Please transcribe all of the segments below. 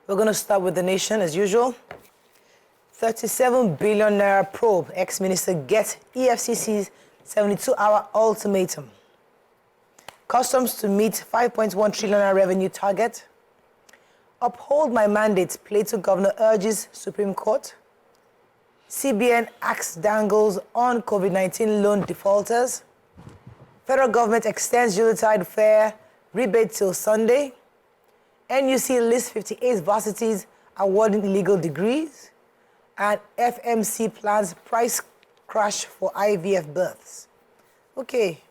We're going to start with the nation as usual. 37 billion naira probe. Ex-minister gets EFCC's 72-hour ultimatum. Customs to meet 5.1 trillion naira revenue target. Uphold my mandate. Platau governor urges Supreme Court. CBN acts dangles on COVID-19 loan defaulters. Federal government extends Yuletide fare rebate till Sunday. NUC lists 58 varsities awarding illegal degrees. And FMC plans price crash for IVF births. Okay.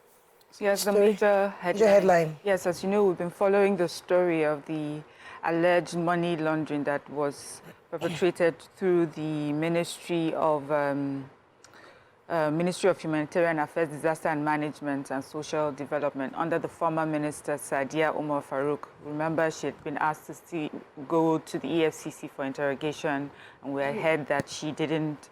Yes, the major headline. Yes, as you know, we've been following the story of the alleged money laundering that was perpetrated through the Ministry of Humanitarian Affairs, Disaster and Management and Social Development under the former Minister Sadia Umar Farouk. Remember, she had been asked to go to the EFCC for interrogation, and we heard that she didn't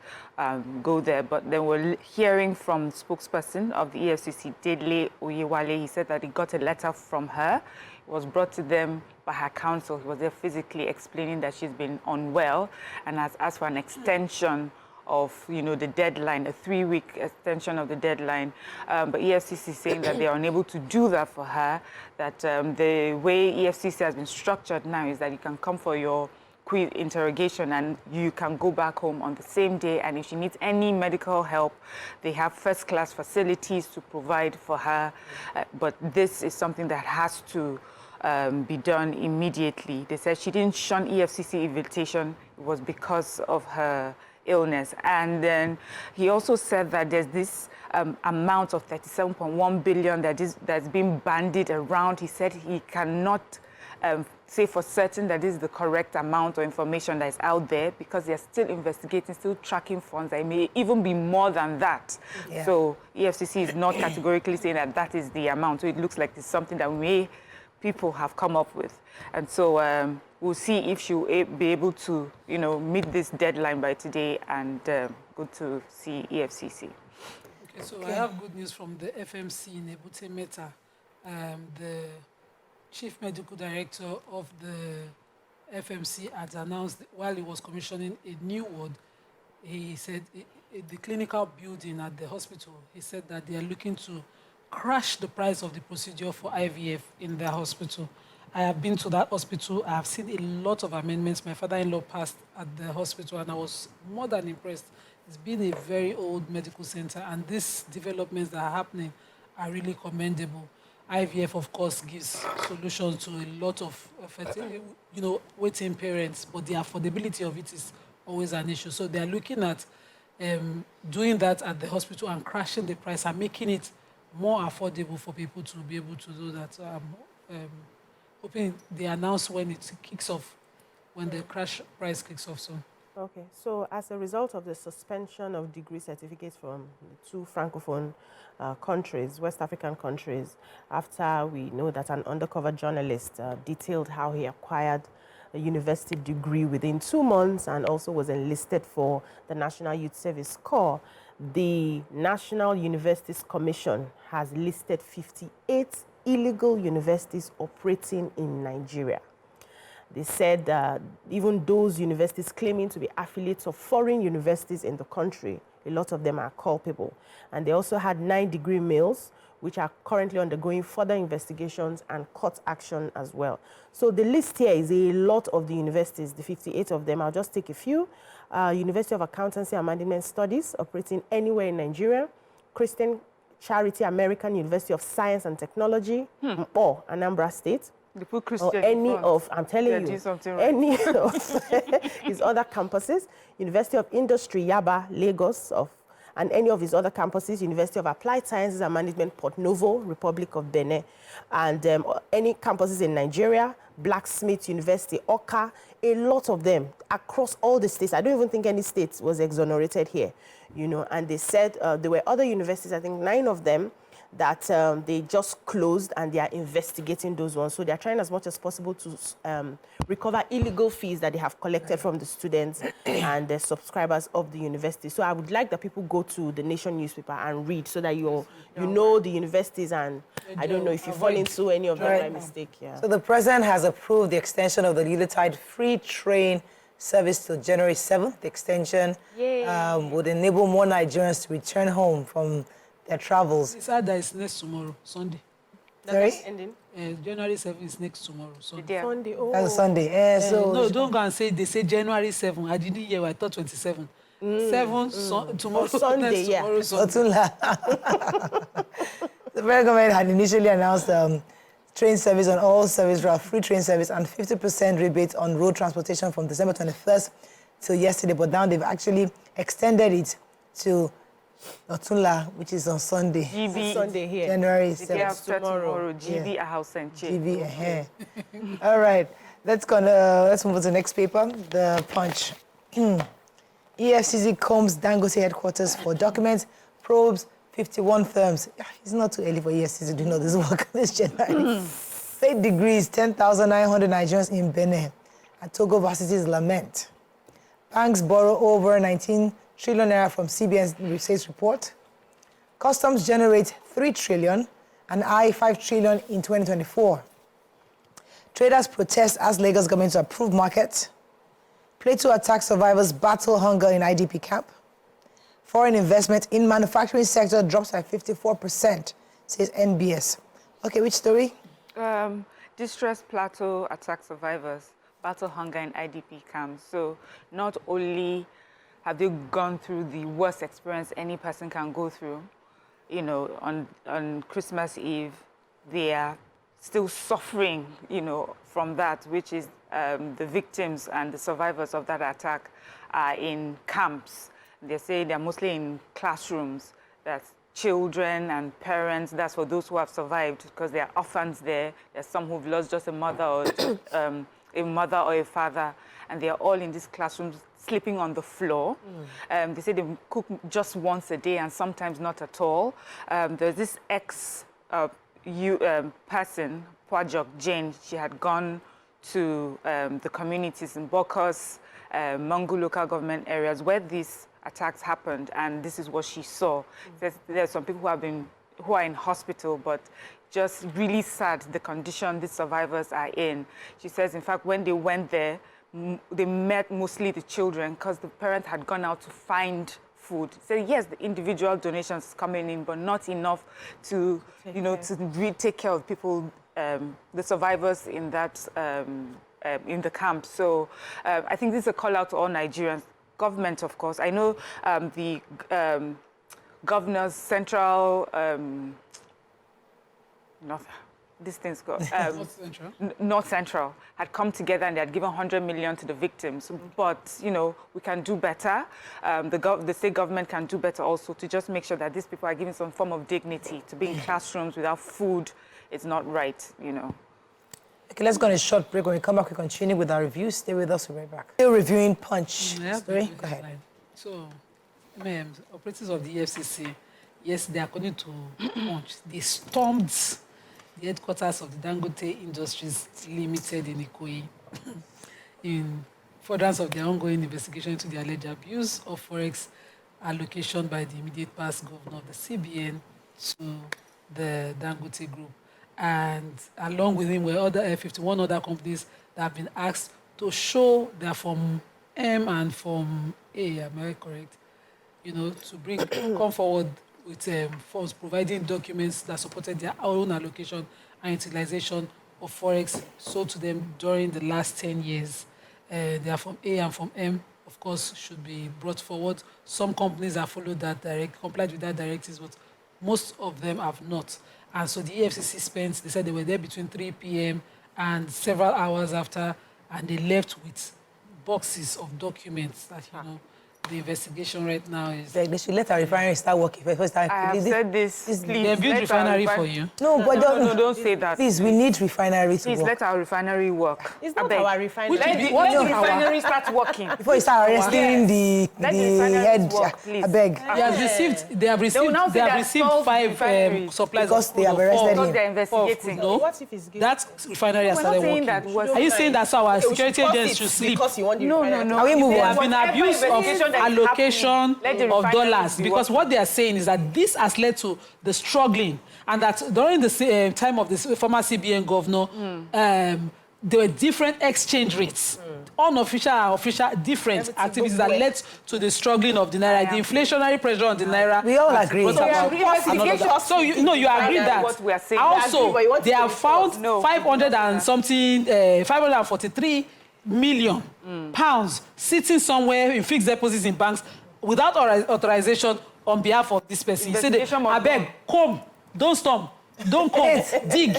go there. But then we're hearing from spokesperson of the EFCC, Dele Oyewale. He said that he got a letter from her. It was brought to them by her counsel. He was there physically explaining that she's been unwell and has asked for an extension of, the deadline, a 3-week extension of the deadline. But EFCC is saying that they are unable to do that for her, that the way EFCC has been structured now is that you can come for your quick interrogation and you can go back home on the same day, and if she needs any medical help, they have first-class facilities to provide for her. But this is something that has to be done immediately. They said she didn't shun EFCC invitation. It was because of her illness. And then he also said that there's this amount of 37.1 billion that's been bandied around. He said he cannot say for certain that this is the correct amount or information that is out there because they're still investigating, still tracking funds. It may even be more than that. Yeah. So EFCC is not categorically saying that that is the amount. So it looks like it's something that people have come up with. And so we'll see if she'll be able to, meet this deadline by today and go to see EFCC. Okay, so I have good news from the FMC in Ebute Meta. The Chief Medical Director of the FMC had announced while he was commissioning a new ward, he said the clinical building at the hospital, he said that they are looking to crash the price of the procedure for IVF in their hospital. I have been to that hospital. I have seen a lot of amendments my father-in-law passed at the hospital, and I was more than impressed. It's been a very old medical center, and these developments that are happening are really commendable. IVF, of course, gives solutions to a lot of waiting parents, but the affordability of it is always an issue. So they are looking at doing that at the hospital and crashing the price and making it more affordable for people to be able to do that. So I'm hoping they announce when it kicks off, when the crash price kicks off soon. Okay, so as a result of the suspension of degree certificates from the 2 Francophone countries, West African countries, after we know that an undercover journalist detailed how he acquired a university degree within 2 months and also was enlisted for the National Youth Service Corps, the National Universities Commission has listed 58 illegal universities operating in Nigeria. They said that even those universities claiming to be affiliates of foreign universities in the country, a lot of them are culpable. And they also had 9 degree mills, which are currently undergoing further investigations and court action as well. So the list here is a lot of the universities, the 58 of them. I'll just take a few. University of Accountancy and Management Studies, operating anywhere in Nigeria. Christian Charity American University of Science and Technology, or Anambra State. Or any of, I'm telling you, any of his other campuses. University of Industry, Yaba, Lagos, and any of his other campuses, University of Applied Sciences and Management, Port Novo, Republic of Benin, and any campuses in Nigeria, Blacksmith University, Oka, a lot of them across all the states. I don't even think any state was exonerated here, and they said there were other universities, I think 9 of them, that they just closed and they are investigating those ones. So they're trying as much as possible to recover illegal fees that they have collected from the students and the subscribers of the university. So I would like that people go to the Nation newspaper and read so that you know the universities, and I don't know if you fall into any of them by mistake. Yeah. So the president has approved the extension of the Unitide free train service till January 7th. The extension would enable more Nigerians to return home from their travels. It's that is next tomorrow, Sunday. Sorry? Ending? January 7th is next tomorrow, Sunday. Sunday. Oh. That's a Sunday. Yeah, so No, don't go and say, they say January 7th. I didn't hear, I thought 27. 7, tomorrow, Sunday, next yeah. tomorrow, Sunday. Otunla. The federal government had initially announced train service on all service routes, free train service, and 50% rebate on road transportation from December 21st till yesterday. But now they've actually extended it to Otunla, which is on Sunday. GB, Sunday here. January the day 7th. after tomorrow, GB, Yeah. a house and check. GB, All right, let's move on to the next paper, the Punch. EFCC combs Dangote headquarters for documents, probes 51 firms. It's not too early for EFCC to do know this work this January. Fake degrees, 10,900 Nigerians in Benin. And Togo varsities lament. Banks borrow over 19 trillion naira from CBN's research report. Customs generate 3 trillion and I 5 trillion in 2024. Traders protest as Lagos government to approve market. Platau attack survivors battle hunger in IDP camp. Foreign investment in manufacturing sector drops by 54%, says NBS. Okay, which story? Distressed Plateau attack survivors battle hunger in IDP camps. So not only have they gone through the worst experience any person can go through, you know, on Christmas Eve, they are still suffering, you know, from that, which is the victims and the survivors of that attack are in camps. They say they're mostly in classrooms. That's children and parents. That's for those who have survived, because there are orphans there. There's some who've lost just a mother or a father, and they are all in these classrooms sleeping on the floor. They say they cook just once a day and sometimes not at all. There's this person, Pwajok Jane. She had gone to the communities in Bokos, Mangu local government areas where these attacks happened, and this is what she saw. There's some people who are in hospital, but just really sad the condition these survivors are in. She says, in fact, when they went there, they met mostly the children because the parents had gone out to find food. So yes, the individual donations coming in, but not enough to, to really take care of people, the survivors in that in the camp. So I think this is a call out to all Nigerians. Government, of course. I know the governor's central, North Central had come together and they had given 100 million to the victims. But, we can do better. The state government can do better also to just make sure that these people are given some form of dignity. To be in classrooms without food is not right, Okay, let's go on a short break. When we come back, we continue with our reviews. Stay with us. We'll be right back. Still reviewing Punch. Story? Go ahead. So, operatives of the EFCC, yesterday, according to Punch, they stormed the headquarters of the Dangote Industries Limited in Ikoyi in furtherance of their ongoing investigation into the alleged abuse of forex allocation by the immediate past governor of the CBN to the Dangote Group. And along with him were 51 other companies that have been asked to show their Form M and Form A, am I correct? To come forward with forms providing documents that supported their own allocation and utilization of forex sold to them during the last 10 years. Their Form A and Form M, of course, should be brought forward. Some companies have followed that complied with that directives, but most of them have not. And so the EFCC they said they were there between 3 p.m. and several hours after, and they left with boxes of documents that, the investigation right now is... They should let our refinery start working first. I have said this, please. They build refinery for you. No, but don't say that. Please, we need refinery to Please, work. let our refinery work. It's not our refinery. Let the refinery start working. Before you start arresting the head, please. I beg. They have received 5 supplies because they have arrested Because him. they're investigating. No, What if it's guilty? that refinery has We're started not saying working. that. Are you saying that's how our security agents should sleep? Because you want the refinery. No. Can we move There on? has been abuse of investigation that is allocation happening. Let the of refineries dollars be because working. what they are saying is that this has led to the struggling and that during the time of the former CBN governor, there were different exchange rates, unofficial and official, different activities that led to the struggling of the naira, the inflationary pressure on the naira. We all agree. brought about another- So you agree that. What we are saying. Also, but you want they to have found No. 500 and something, 543 million pounds sitting somewhere in fixed deposits in banks without authorization on behalf of this person. He said, Investigation I must beg, come, don't stop, don't come, dig,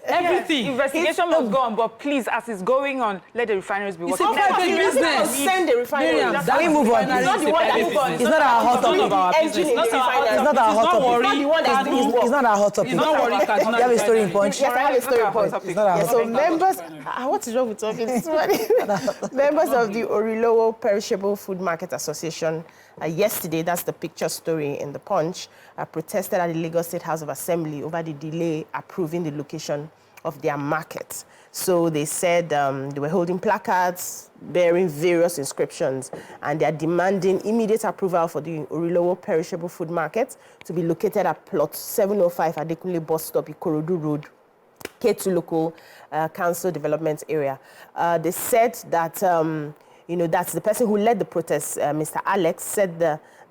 everything. Investigation must go on, but please, as it's going on, let the refineries be It's a working. private He doesn't business. send the refinery. Miriam, That's that we move on? refinery It's not is the a one that private move on. business. It's not our hot It's none topic. of our Engine business. in the It's not our refinery. hot It's not our hot topic. topic. It's not the one that's doing worry. It's not our hot topic. It's not worry. You have a story in Punch. Yes, I have a story It's not point. our topic. It's not our Yeah, hot so topic. what is wrong with talking this morning? Members of the Lawal Perishable Food Market Association yesterday, that's the picture story in the Punch, protested at the Lagos State House of Assembly over the delay approving the location of their market. So they said they were holding placards bearing various inscriptions, and they are demanding immediate approval for the Lawal Perishable Food Market to be located at plot 705 Adekunle Bus Stop, Ikorodu Road, K2 Local Council Development Area. They said that, that's the person who led the protest, Mr. Alex, said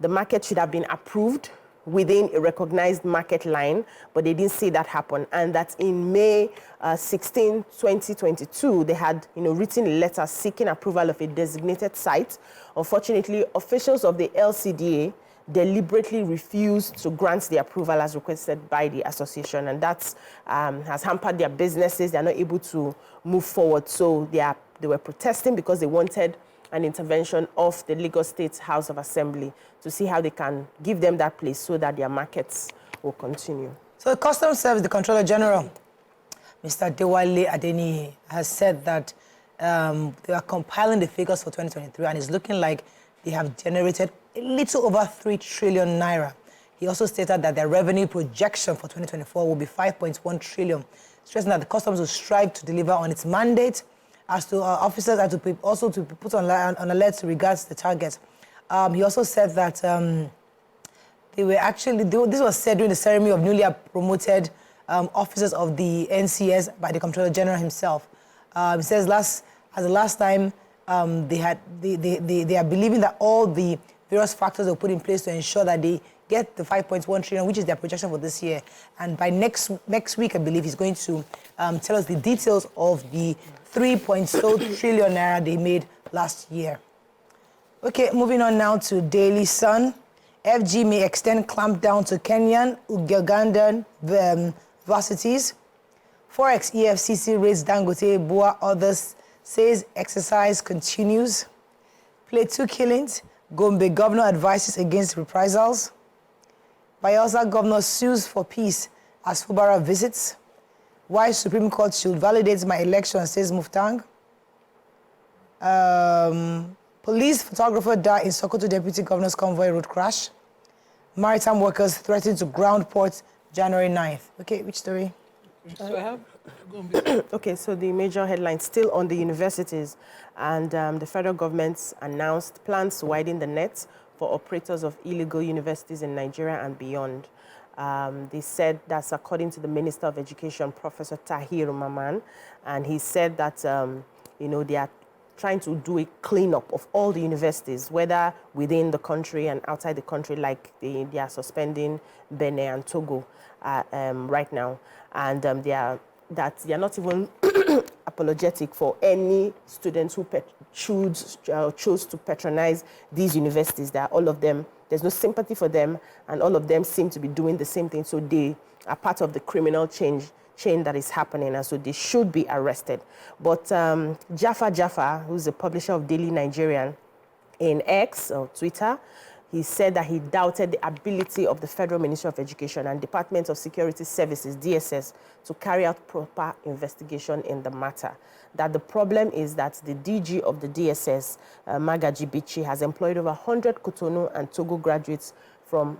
the market should have been approved within a recognized market line, but they didn't see that happen. And that in May 16, 2022, they had written a letter seeking approval of a designated site. Unfortunately, officials of the LCDA deliberately refused to grant the approval as requested by the association, and that has hampered their businesses. They're not able to move forward. So they were protesting because they wanted an intervention of the Lagos State House of Assembly to see how they can give them that place so that their markets will continue. So the Customs Service, the Controller General, Mr. Dewale Adeni, has said that they are compiling the figures for 2023, and it's looking like they have generated a little over 3 trillion naira. He also stated that their revenue projection for 2024 will be 5.1 trillion, stressing that the Customs will strive to deliver on its mandate. As to officers are to be put on alert regards the target. He also said that they were actually, this was said during the ceremony of newly promoted officers of the NCS by the Comptroller General himself. He says the last time they are believing that all the various factors were put in place to ensure that they get the 5.1 trillion, which is their projection for this year. And by next week, I believe he's going to tell us the details of the 3.2 trillion naira they made last year. Okay, moving on now to Daily Sun. FG may extend clampdown to Kenyan, Ugandan varsities. Forex EFCC raids Dangote, Boa others, says exercise continues. Platau killings, Gombe governor advises against reprisals. Bayelsa governor sues for peace as Fubara visits. Why Supreme Court should validate my election, says Muftang. Police photographer died in Sokoto deputy governor's convoy road crash. Maritime workers threatened to ground port January 9th. Okay, which story? So I have Okay, so the major headlines still on the universities, and the federal government announced plans to widen the net for operators of illegal universities in Nigeria and beyond. They said that's according to the Minister of Education, Professor Tahir Maman, and he said that they are trying to do a cleanup of all the universities, whether within the country and outside the country, like they are suspending Benin and Togo right now, and they are not even apologetic for any students who chose to patronize these universities. That all of them, there's no sympathy for them, and all of them seem to be doing the same thing. So they are part of the criminal chain that is happening, and so they should be arrested. But Jaffa, who's the publisher of Daily Nigerian, In X, or Twitter, he said that he doubted the ability of the Federal Ministry of Education and Department of Security Services, DSS, to carry out proper investigation in the matter. That the problem is that the DG of the DSS, Magaji Bichi, has employed over 100 Cotonou and Togo graduates from,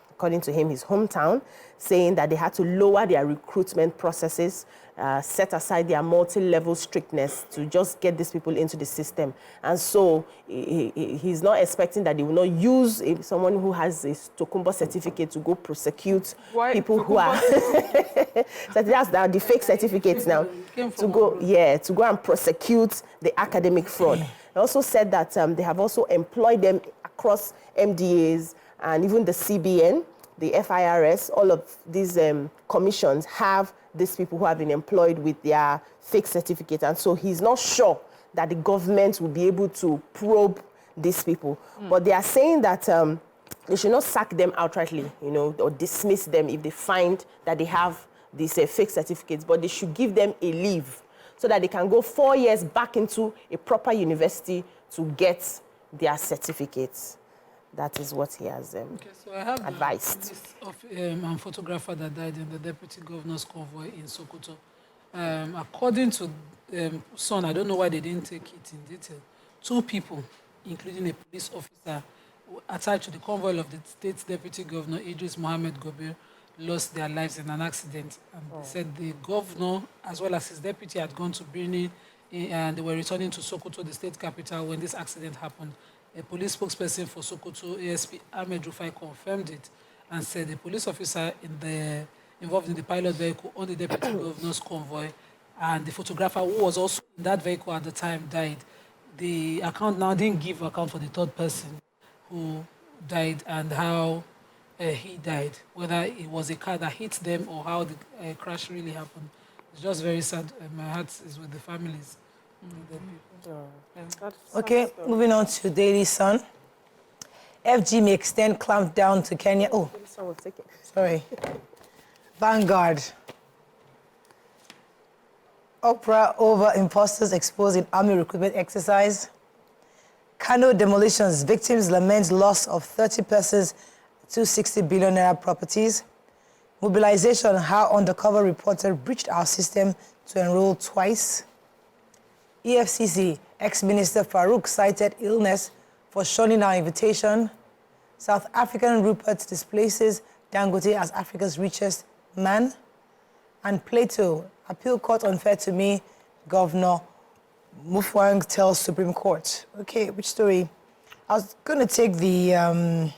according to him, his hometown, saying that they had to lower their recruitment processes, set aside their multi-level strictness to just get these people into the system. And so he's not expecting that they will not use someone who has a Tokumbo certificate to go prosecute people who are... So that's the fake certificates now. To go and prosecute the academic fraud. He also said that they have also employed them across MDAs and even the CBN, the FIRS, all of these commissions have these people who have been employed with their fake certificate. And so he's not sure that the government will be able to probe these people. But they are saying that they should not sack them outrightly, or dismiss them if they find that they have these fake certificates, but they should give them a leave so that they can go 4 years back into a proper university to get their certificates. That is what he has so I have advised. The list of a photographer that died in the deputy governor's convoy in Sokoto. According to Sun, I don't know why they didn't take it in detail. 2 people, including a police officer attached to the convoy of the state's deputy governor, Idris Mohammed Gobir, lost their lives in an accident. And they said the governor, as well as his deputy, had gone to Birni and they were returning to Sokoto, the state capital, when this accident happened. A police spokesperson for Sokoto, ASP Ahmed Rufai, confirmed it and said the police officer involved in the pilot vehicle on the deputy governor's convoy and the photographer who was also in that vehicle at the time died. The account now didn't give account for the third person who died and how he died, whether it was a car that hit them or how the crash really happened. It's just very sad. My heart is with the families. Okay, moving on to Daily Sun. FG may extend clampdown to Kenya. Oh, sorry. Vanguard. Opera over imposters exposed in army recruitment exercise. Kano demolitions. Victims lament loss of 30 persons, 260 billion naira properties. Mobilization. How undercover reporter breached our system to enroll twice. EFCC, ex-minister Farouk cited illness for shunning our invitation. South African Rupert displaces Dangote as Africa's richest man. And Platau, appeal court unfair to me, Governor Mufwang tells Supreme Court. Okay, which story? I was going to take the...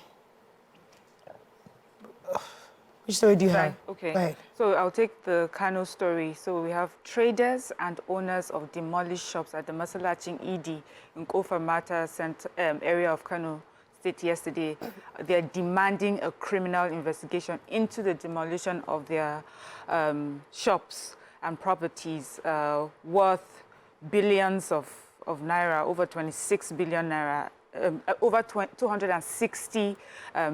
which story do you have? Okay. Go ahead. So I'll take the Kano story. So we have traders and owners of demolished shops at the Masalaching ED in Kofa Mata area of Kano State yesterday. They're demanding a criminal investigation into the demolition of their shops and properties worth billions of naira, over 26 billion naira, over 260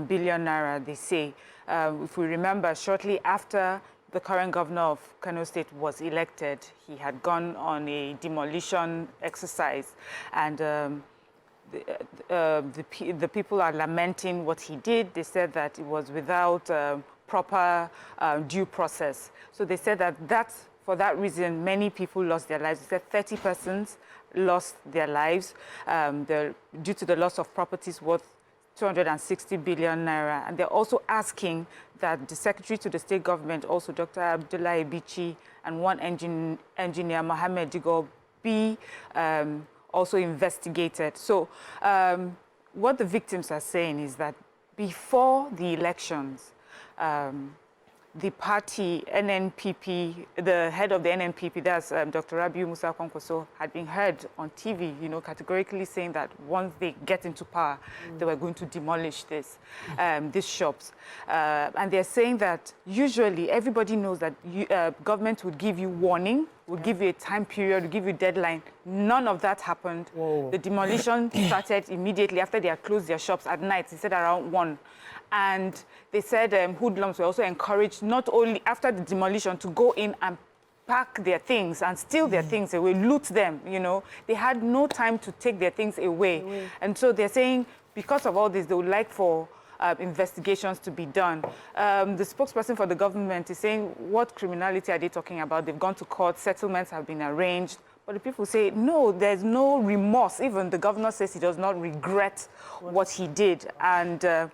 billion naira, they say. If we remember, shortly after the current governor of Kano State was elected, he had gone on a demolition exercise, and the people are lamenting what he did. They said that it was without proper due process. So they said that for that reason, many people lost their lives. They said 30 persons lost their lives due to the loss of properties worth 260 billion naira. And they're also asking that the secretary to the state government, also Dr. Abdullah Bichi, and one engineer, Mohammed Digo, be also investigated. So what the victims are saying is that before the elections, the party, NNPP, the head of the NNPP, that's Dr. Rabiu Musa Kwankwaso, had been heard on TV, categorically saying that once they get into power, they were going to demolish these shops. And they're saying that usually everybody knows that government would give you warning, would give you a time period, would give you a deadline. None of that happened. Whoa. The demolition started immediately after they had closed their shops at night. They said around 1. And they said hoodlums were also encouraged, not only after the demolition, to go in and pack their things and steal their things away, loot them, you know. They had no time to take their things away. And so they're saying, because of all this, they would like for investigations to be done. The spokesperson for the government is saying, what criminality are they talking about? They've gone to court, settlements have been arranged. But the people say, no, there's no remorse. Even the governor says he does not regret what he did. And they're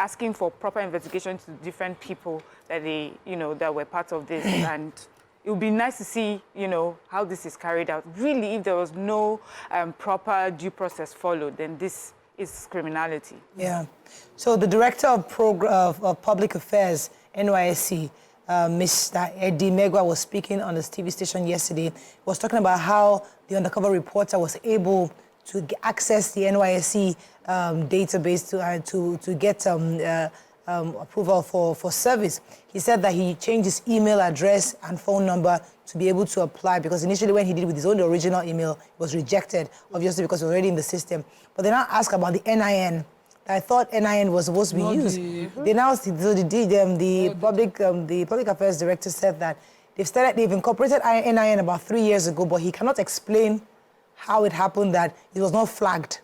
asking for proper investigation to different people that that were part of this. And it would be nice to see, how this is carried out. Really, if there was no proper due process followed, then this is criminality. Yeah. So the Director of Public Affairs, NYSC, Mr. Eddie Megwa, was speaking on this TV station yesterday. He was talking about how the undercover reporter was able to access the NYSC database to get approval for service. He said that he changed his email address and phone number to be able to apply, because initially when he did with his own original email, it was rejected, obviously because it was already in the system. But they now ask about the NIN. I thought NIN was supposed to be used. They now, the public affairs director said that they've incorporated NIN about 3 years ago, but he cannot explain how it happened that it was not flagged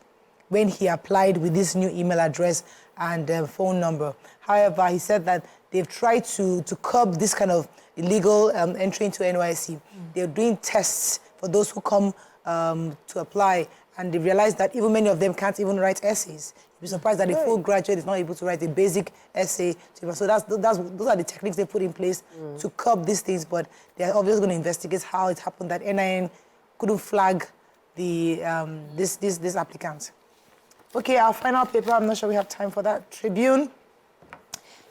when he applied with this new email address and phone number. However, he said that they've tried to curb this kind of illegal entry into NYSC. They're doing tests for those who come to apply, and they realized that even many of them can't even write essays. You'd be surprised that a full graduate is not able to write a basic essay. So those are the techniques they put in place to curb these things, but they're obviously going to investigate how it happened that NIN couldn't flag the this applicant. Okay, our final paper, I'm not sure we have time for that. Tribune.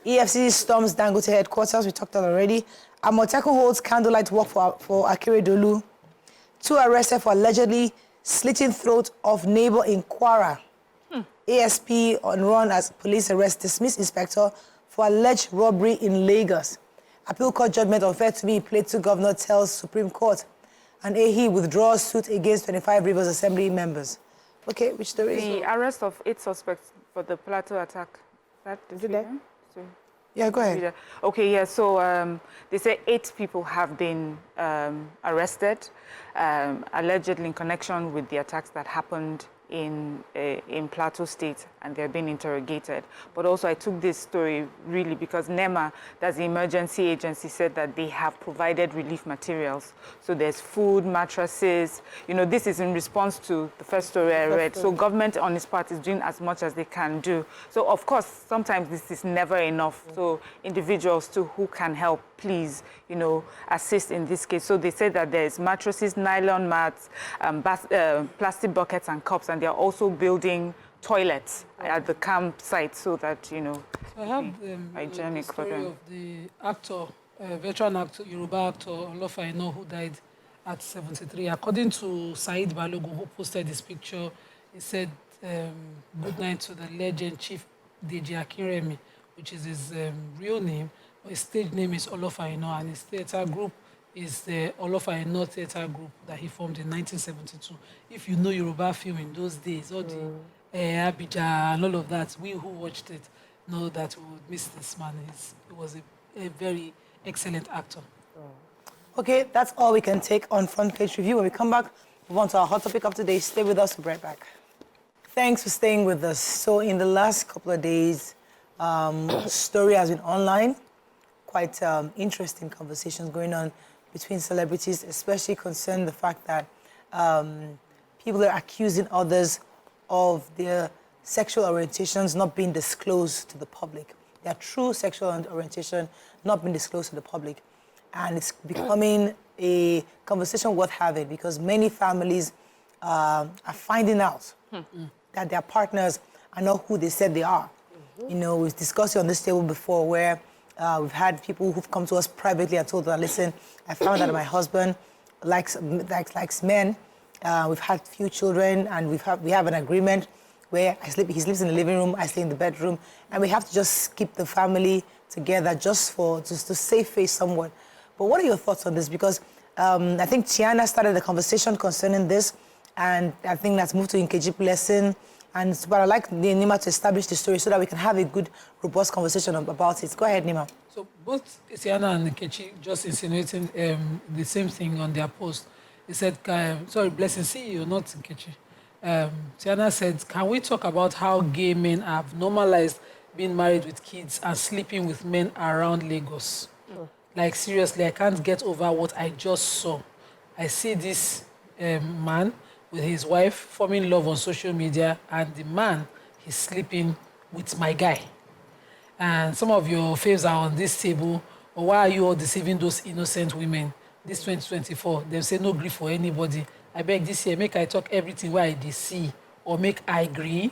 EFCC storms Dangote headquarters, we talked about already. Amotekun holds candlelight walk for Akeredolu. 2 arrested for allegedly slitting throat of neighbor in Kwara. ASP on run as police arrest dismissed inspector for alleged robbery in Lagos. Appeal court judgment unfair to me, Platau governor tells Supreme Court. And AHE withdraws suit against 25 Rivers Assembly members. Okay, which story is it? The arrest of 8 suspects for the Platau attack. Is it there? Yeah, go ahead. Okay, yeah, so they say 8 people have been arrested, allegedly in connection with the attacks that happened in Plateau State, and they're being interrogated. But also I took this story really because NEMA, that's the emergency agency, said that they have provided relief materials. So there's food, mattresses. This is in response to the first story I read. So government on its part is doing as much as they can do. So of course, sometimes this is never enough. So individuals too who can help, please, assist in this case. So they said that there's mattresses, nylon mats, plastic buckets and cups, and they're also building toilets at the campsite so that, So I have hygienic the for story them. of the actor, veteran actor, Yoruba actor, Olofaino, who died at 73. According to Said Balogun, who posted this picture, he said, good night to the legend Chief Deji Akinremi, which is his real name. His stage name is Olofaino, and his theatre group is the Olofaino Theatre Group that he formed in 1972. If you know Yoruba film in those days, all the Abidjan and all of that, we who watched it know that we would miss this man. He was a very excellent actor. Okay, that's all we can take on Front Page Review. When we come back, move on to our hot topic of today. Stay with us, we'll be right back. Thanks for staying with us. So in the last couple of days, story has been online. Quite interesting conversations going on between celebrities, especially concerning the fact that people are accusing others of their sexual orientations not being disclosed to the public. Their true sexual orientation not being disclosed to the public. And it's becoming a conversation worth having because many families are finding out that their partners are not who they said they are. We've discussed it on this table before where we've had people who've come to us privately and told us, listen, I found out my husband likes men. We've had few children, and we have an agreement where he sleeps in the living room, I stay in the bedroom, and we have to just keep the family together just to save face somewhat. But what are your thoughts on this? Because I think Tiana started the conversation concerning this, and I think that's moved to Nkeji Blessing, But I'd like Nima to establish the story so that we can have a good, robust conversation about it. Go ahead, Nima. So both Tiana and Nkechi just insinuating the same thing on their post. They said, sorry, Blessing, CEO, not Nkechi. Tiana said, can we talk about how gay men have normalized being married with kids and sleeping with men around Lagos? Like, seriously, I can't get over what I just saw. I see this man with his wife forming love on social media, and the man is sleeping with my guy. And some of your faves are on this table. Or why are you all deceiving those innocent women? This 2024, they'll say no grief for anybody. I beg this year, make I talk everything where I see, or make I agree.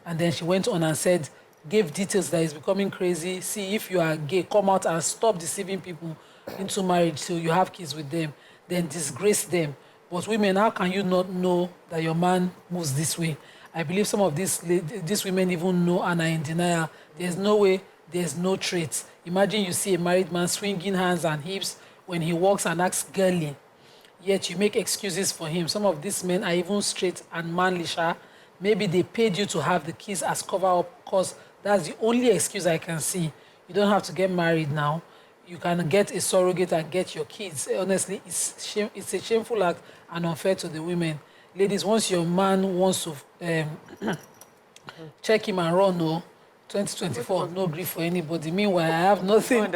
And then she went on and said, gave details that is becoming crazy. See, if you are gay, come out and stop deceiving people into marriage so you have kids with them. Then disgrace them. But women, how can you not know that your man moves this way? I believe some of these women even know and are in denial. There's no way, there's no traits. Imagine you see a married man swinging hands and hips when he walks and acts girly. Yet you make excuses for him. Some of these men are even straight and manly, sha. Maybe they paid you to have the kids as cover-up because that's the only excuse I can see. You don't have to get married now. You can get a surrogate and get your kids. Honestly, it's a shameful act and unfair to the women. Ladies, once your man wants to check him and run, no, 2024, no grief for anybody. Meanwhile, I have nothing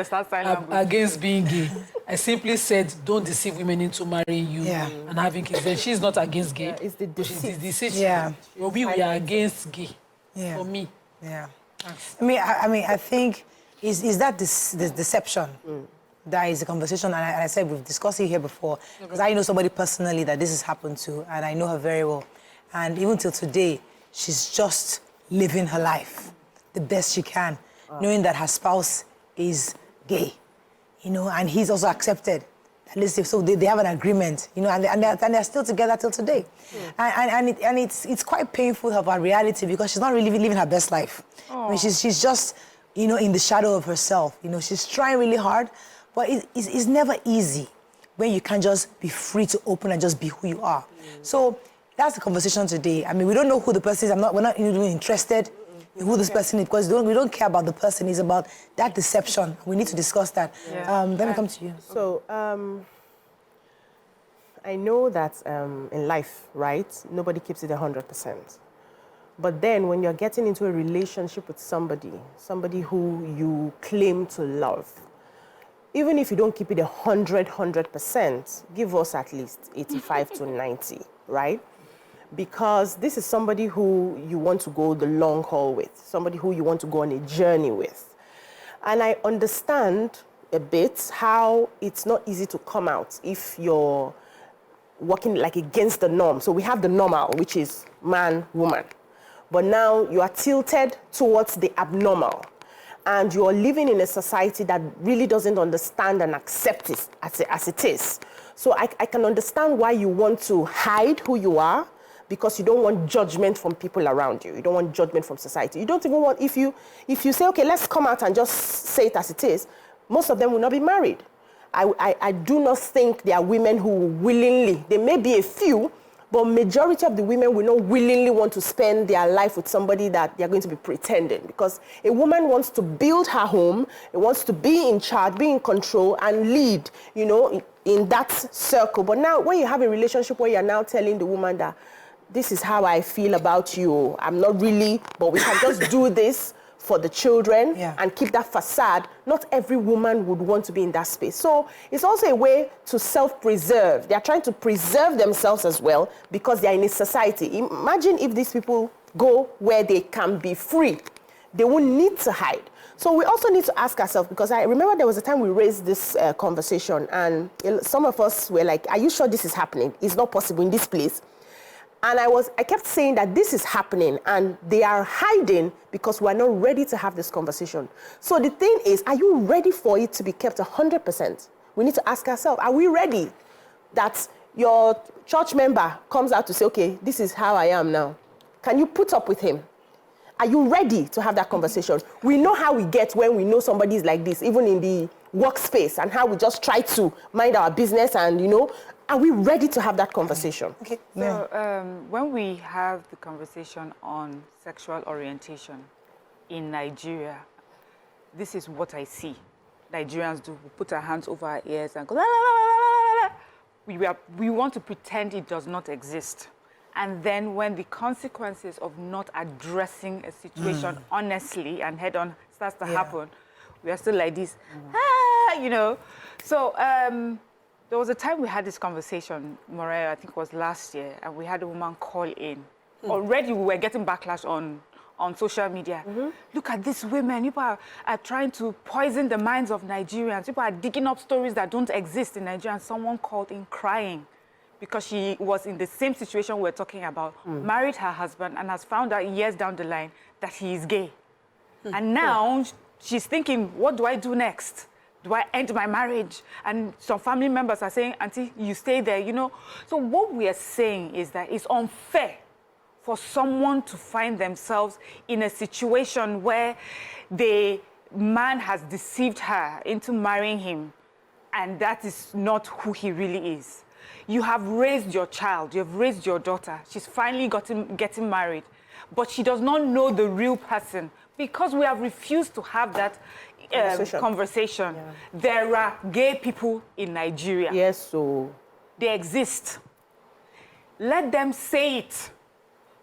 against being gay. I simply said, don't deceive women into marrying you and having kids. Then she's not against gay. It's the deceit. She's the deceit. Yeah. We are against gay. Yeah. For me. Yeah. I think is that this deception that is a conversation, and I said we've discussed it here before, because I know somebody personally that this has happened to, and I know her very well. And even till today, she's just living her life the best she can, knowing that her spouse is gay, and he's also accepted. At least so they have an agreement, and they're still together till today. And it's quite painful about reality because she's not really living her best life. I mean, she's just, in the shadow of herself. She's trying really hard, but it's never easy when you can't just be free to open and just be who you are. So that's the conversation today. I mean, we don't know who the person is. We're not even interested in who this person is because we don't care about the person. It's about that deception. We need to discuss that. Let me come to you. So I know that in life, right, nobody keeps it 100%. But then when you're getting into a relationship with somebody who you claim to love, even if you don't keep it 100%, give us at least 85 to 90, right? Because this is somebody who you want to go the long haul with, somebody who you want to go on a journey with. And I understand a bit how it's not easy to come out if you're working like against the norm. So we have the normal, which is man, woman. But now you are tilted towards the abnormal. And you're living in a society that really doesn't understand and accept it as it is. So I can understand why you want to hide who you are, because you don't want judgment from people around you. You don't want judgment from society. You don't even want, if you say, okay, let's come out and just say it as it is, most of them will not be married. I do not think there are women who willingly, there may be a few, but majority of the women will not willingly want to spend their life with somebody that they're going to be pretending, because a woman wants to build her home, it wants to be in charge, be in control, and lead, in that circle. But now when you have a relationship where you're now telling the woman that this is how I feel about you, I'm not really, but we can just do this for the children and keep that facade, not every woman would want to be in that space. So it's also a way to self-preserve. They're trying to preserve themselves as well because they're in a society. Imagine if these people go where they can be free. They won't need to hide. So we also need to ask ourselves, because I remember there was a time we raised this conversation and some of us were like, are you sure this is happening? It's not possible in this place. And I kept saying that this is happening and they are hiding because we're not ready to have this conversation. So the thing is, are you ready for it to be kept 100%? We need to ask ourselves, are we ready that your church member comes out to say, okay, this is how I am now. Can you put up with him? Are you ready to have that conversation? We know how we get when we know somebody is like this, even in the workspace, and how we just try to mind our business and, Are we ready to have that conversation? Okay. So when we have the conversation on sexual orientation in Nigeria, this is what I see Nigerians do. We put our hands over our ears and go, la, la, la, la, la. We want to pretend it does not exist. And then when the consequences of not addressing a situation honestly and head-on starts to happen, we are still like this, you know. So there was a time we had this conversation, Moreo, I think it was last year, and we had a woman call in. Already we were getting backlash on social media. Look at these women. People are trying to poison the minds of Nigerians. People are digging up stories that don't exist in Nigeria. And someone called in crying because she was in the same situation we're talking about, married her husband, and has found out years down the line that he is gay. And now she's thinking, what do I do next? Do I end my marriage? And some family members are saying, Auntie, you stay there, you know. So what we are saying is that it's unfair for someone to find themselves in a situation where the man has deceived her into marrying him, and that is not who he really is. You have raised your child, you have raised your daughter. She's finally getting married, but she does not know the real person because we have refused to have that conversation. Yeah. There are gay people in Nigeria. Yes, so they exist. Let them say it,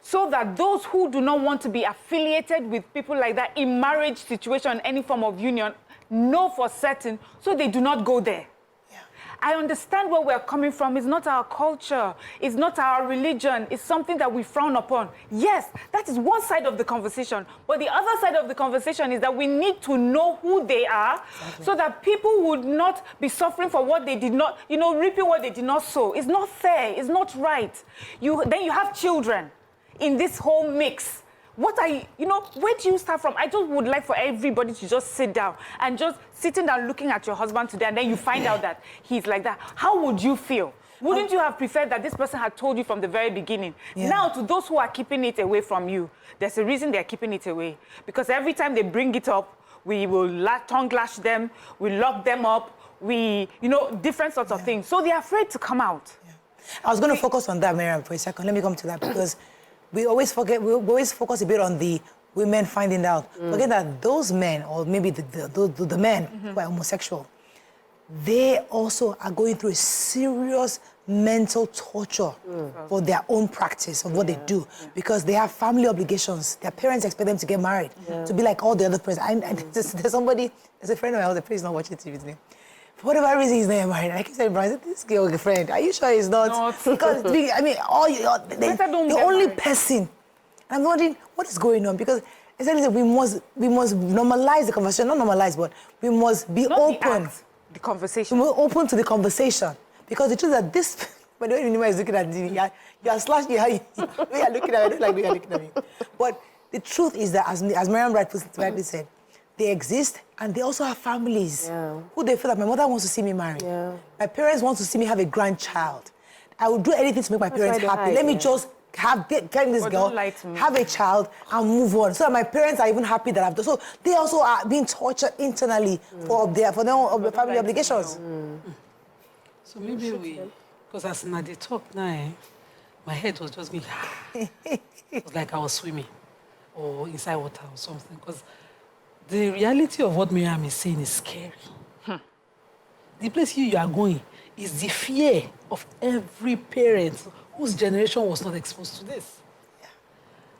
so that those who do not want to be affiliated with people like that in marriage situation, any form of union, know for certain, so they do not go there. Yeah. I understand where we're coming from. It's not our culture. It's not our religion. It's something that we frown upon. Yes, that is one side of the conversation. But the other side of the conversation is that we need to know who they are, so that people would not be suffering for what they did not, you know, reaping what they did not sow. It's not fair. It's not right. Then you have children in this whole mix. What are you know, where do you start from? I just would like for everybody to just sit down and just sitting down looking at your husband today, and then you find out that he's like that. How would you feel? Wouldn't you have preferred that this person had told you from the very beginning? Yeah. Now, to those who are keeping it away from you, there's a reason they're keeping it away. Because every time they bring it up, we will tongue lash them, we lock them up, you know, different sorts of things. So they're afraid to come out. Yeah. I was going to focus on that, Miriam, for a second. Let me come to that, because we always focus a bit on the women finding out. Forget that those men, or maybe the men who are homosexual, they also are going through a serious mental torture for their own practice of what they do, because they have family obligations. Their parents expect them to get married, to be like all the other parents. There's a friend of mine, please not watching TV today. For whatever reason, he's not married. I keep saying, Brian, this girl friend, are you sure he's not? Because, I mean, the only person. I'm wondering, what is going on? Because essentially, we must normalize the conversation. Not normalize, but we must be open. The conversation. We must be open to the conversation. Because the truth is that this, by the way, anyone is looking at me, you are slashing your eye. You are looking at me, I don't like the way you are looking at me. But the truth is that, as Miriam rightly said, they exist, and they also have families who they feel like my mother wants to see me marry. Yeah. My parents want to see me have a grandchild. I will do anything to make my parents happy. Let me just get this girl, have a child, and move on. So that my parents are even happy that I've done. So they also are being tortured internally for their family obligations. So maybe because as Nadia talk now, my head was just going, it was like I was swimming or inside water or something. Because the reality of what Miriam is saying is scary. The place you are going is the fear of every parent whose generation was not exposed to this. Yeah.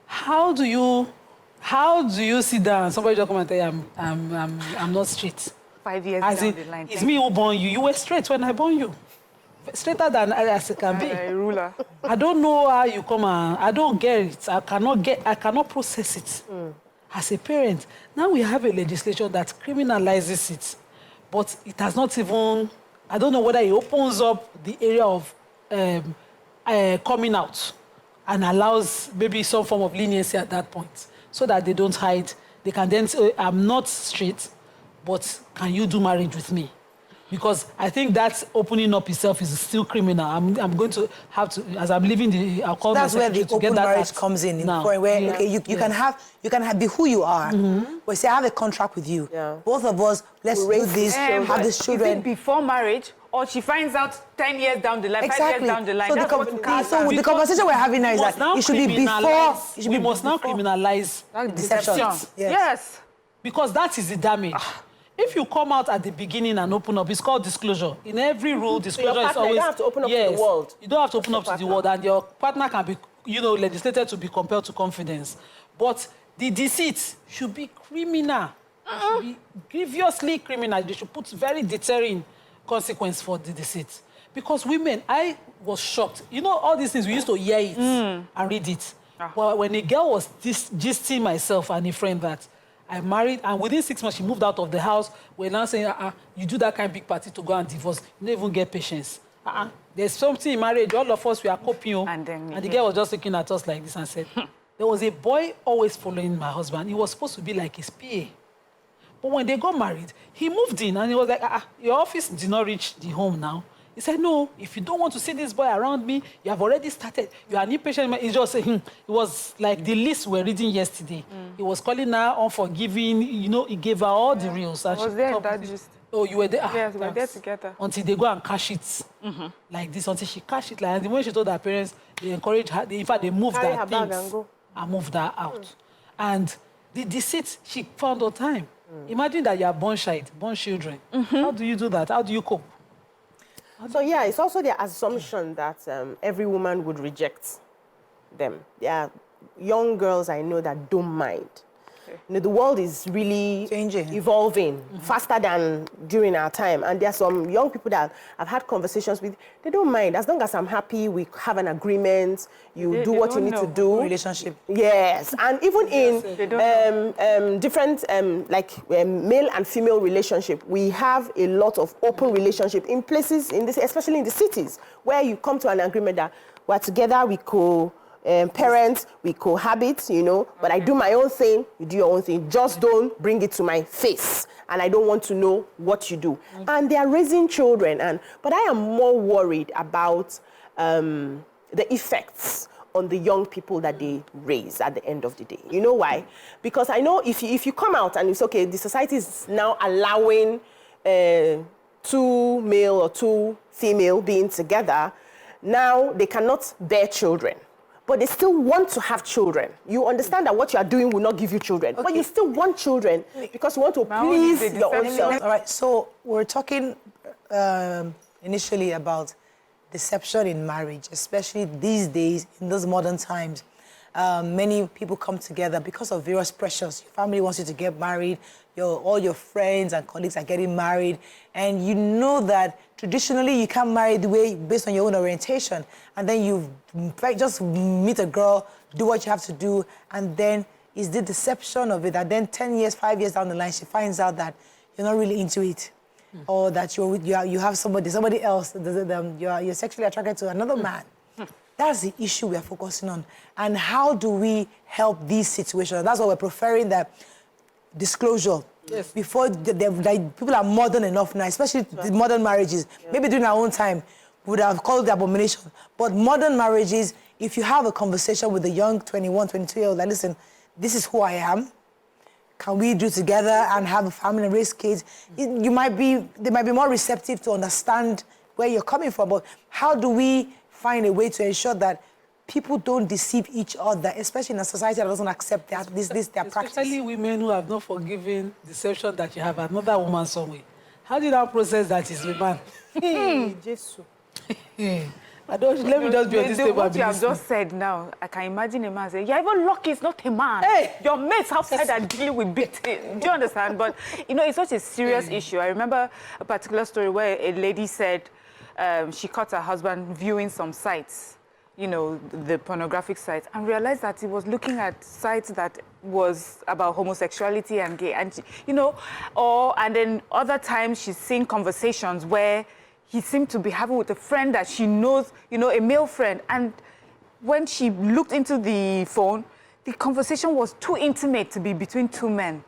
How do you sit down? Somebody just come and tell you, I'm not straight. 5 years down the line. It's me who born you. You were straight when I born you. Straighter than as it can be. A ruler. I don't know how you come and I don't get it. I cannot process it. As a parent, now we have a legislation that criminalizes it, but it has not even, I don't know whether it opens up the area of coming out and allows maybe some form of leniency at that point, so that they don't hide. They can then say, I'm not straight, but can you do marriage with me? Because I think that opening up itself is still criminal. I'm going to have to, as I'm leaving the, I'll call that's where the open marriage comes in now. Where okay, you can have be who you are. We say I have a contract with you. Both of us, let's do this, have this children. Is it before marriage or she finds out 10 years down the line, 5 years down the line. So That's what the conversation we're having now is that it should be before. We must now criminalize deception. Yes. Because that is the damage. If you come out at the beginning and open up, it's called disclosure. In every rule, disclosure is always... You don't have to open up to the world. You don't have to open up to the world, and your partner can be, legislated to be compelled to confidence. But the deceit should be criminal. It should be grievously criminal. They should put very deterring consequence for the deceit. Because women, I was shocked. All these things, we used to hear it and read it. Well, when a girl was gisting myself and a friend that I married, and within 6 months, she moved out of the house. We're now saying, you do that kind of big party to go and divorce. You don't even get patience. There's something in marriage. All of us, we are copying. And the girl was just looking at us like this and said, there was a boy always following my husband. He was supposed to be like his PA. But when they got married, he moved in, and he was like, your office did not reach the home now. He said, no, if you don't want to see this boy around me, you have already started. You are an impatient man. He just said, It was like the list we were reading yesterday. He was calling her unforgiving. He gave her all the reals. I was there, that just... Oh, you were there? Yes, we were there together. Until they go and cash it like this, until she cashed it. Like, and when she told her parents, they encouraged her. In fact, they moved her things and moved her out. And the deceit, she found her time. Imagine that you are born children. How do you do that? How do you cope? So, yeah, it's also the assumption that every woman would reject them. There are young girls I know that don't mind. The world is really changing, evolving faster than during our time. And there are some young people that I've had conversations with. They don't mind. As long as I'm happy, we have an agreement, you do what you need to do. Relationship. Yes. And even in different, male and female relationship, we have a lot of open relationship in places, especially in the cities, where you come to an agreement that we're together, we parents, we cohabit, but I do my own thing, you do your own thing. Just don't bring it to my face, and I don't want to know what you do. And they are raising children, but I am more worried about the effects on the young people that they raise at the end of the day. You know why? Because I know if you come out and it's okay, the society is now allowing 2 male or 2 female being together, now they cannot bear children. But they still want to have children. You understand that what you are doing will not give you children. Okay. But you still want children because you want to please your own self. All right, so we're talking initially about deception in marriage, especially these days, in those modern times. Many people come together because of various pressures. Your family wants you to get married. All your friends and colleagues are getting married. And you know that traditionally you can't marry the way based on your own orientation. And then you just meet a girl, do what you have to do, and then it's the deception of it that then 10 years, 5 years down the line, she finds out that you're not really into it. Or that you have somebody else, you're sexually attracted to another man. That's the issue we are focusing on. And how do we help these situations? That's why we're preferring that disclosure. Yes. Before people are modern enough now, especially the modern marriages. Yeah. Maybe during our own time, we would have called it abomination. But modern marriages, if you have a conversation with a young 21, 22-year-old, like, listen, this is who I am. Can we do together and have a family and raise kids? They might be more receptive to understand where you're coming from. But how do we find a way to ensure that people don't deceive each other, especially in a society that doesn't accept their practice? Especially women who have not forgiven deception that you have another woman somewhere. How do you now process that is the man? Jesus. Let me just be on this table. What you have just said now, I can imagine a man saying, "You're even lucky it's not a man. Hey, your mates outside are dealing with beating." Do you understand? But, it's such a serious issue. I remember a particular story where a lady said she caught her husband viewing some sites, the pornographic sites, and realized that he was looking at sites that was about homosexuality and gay. And, and then other times she's seen conversations where he seemed to be having with a friend that she knows, a male friend. And when she looked into the phone, the conversation was too intimate to be between 2 men.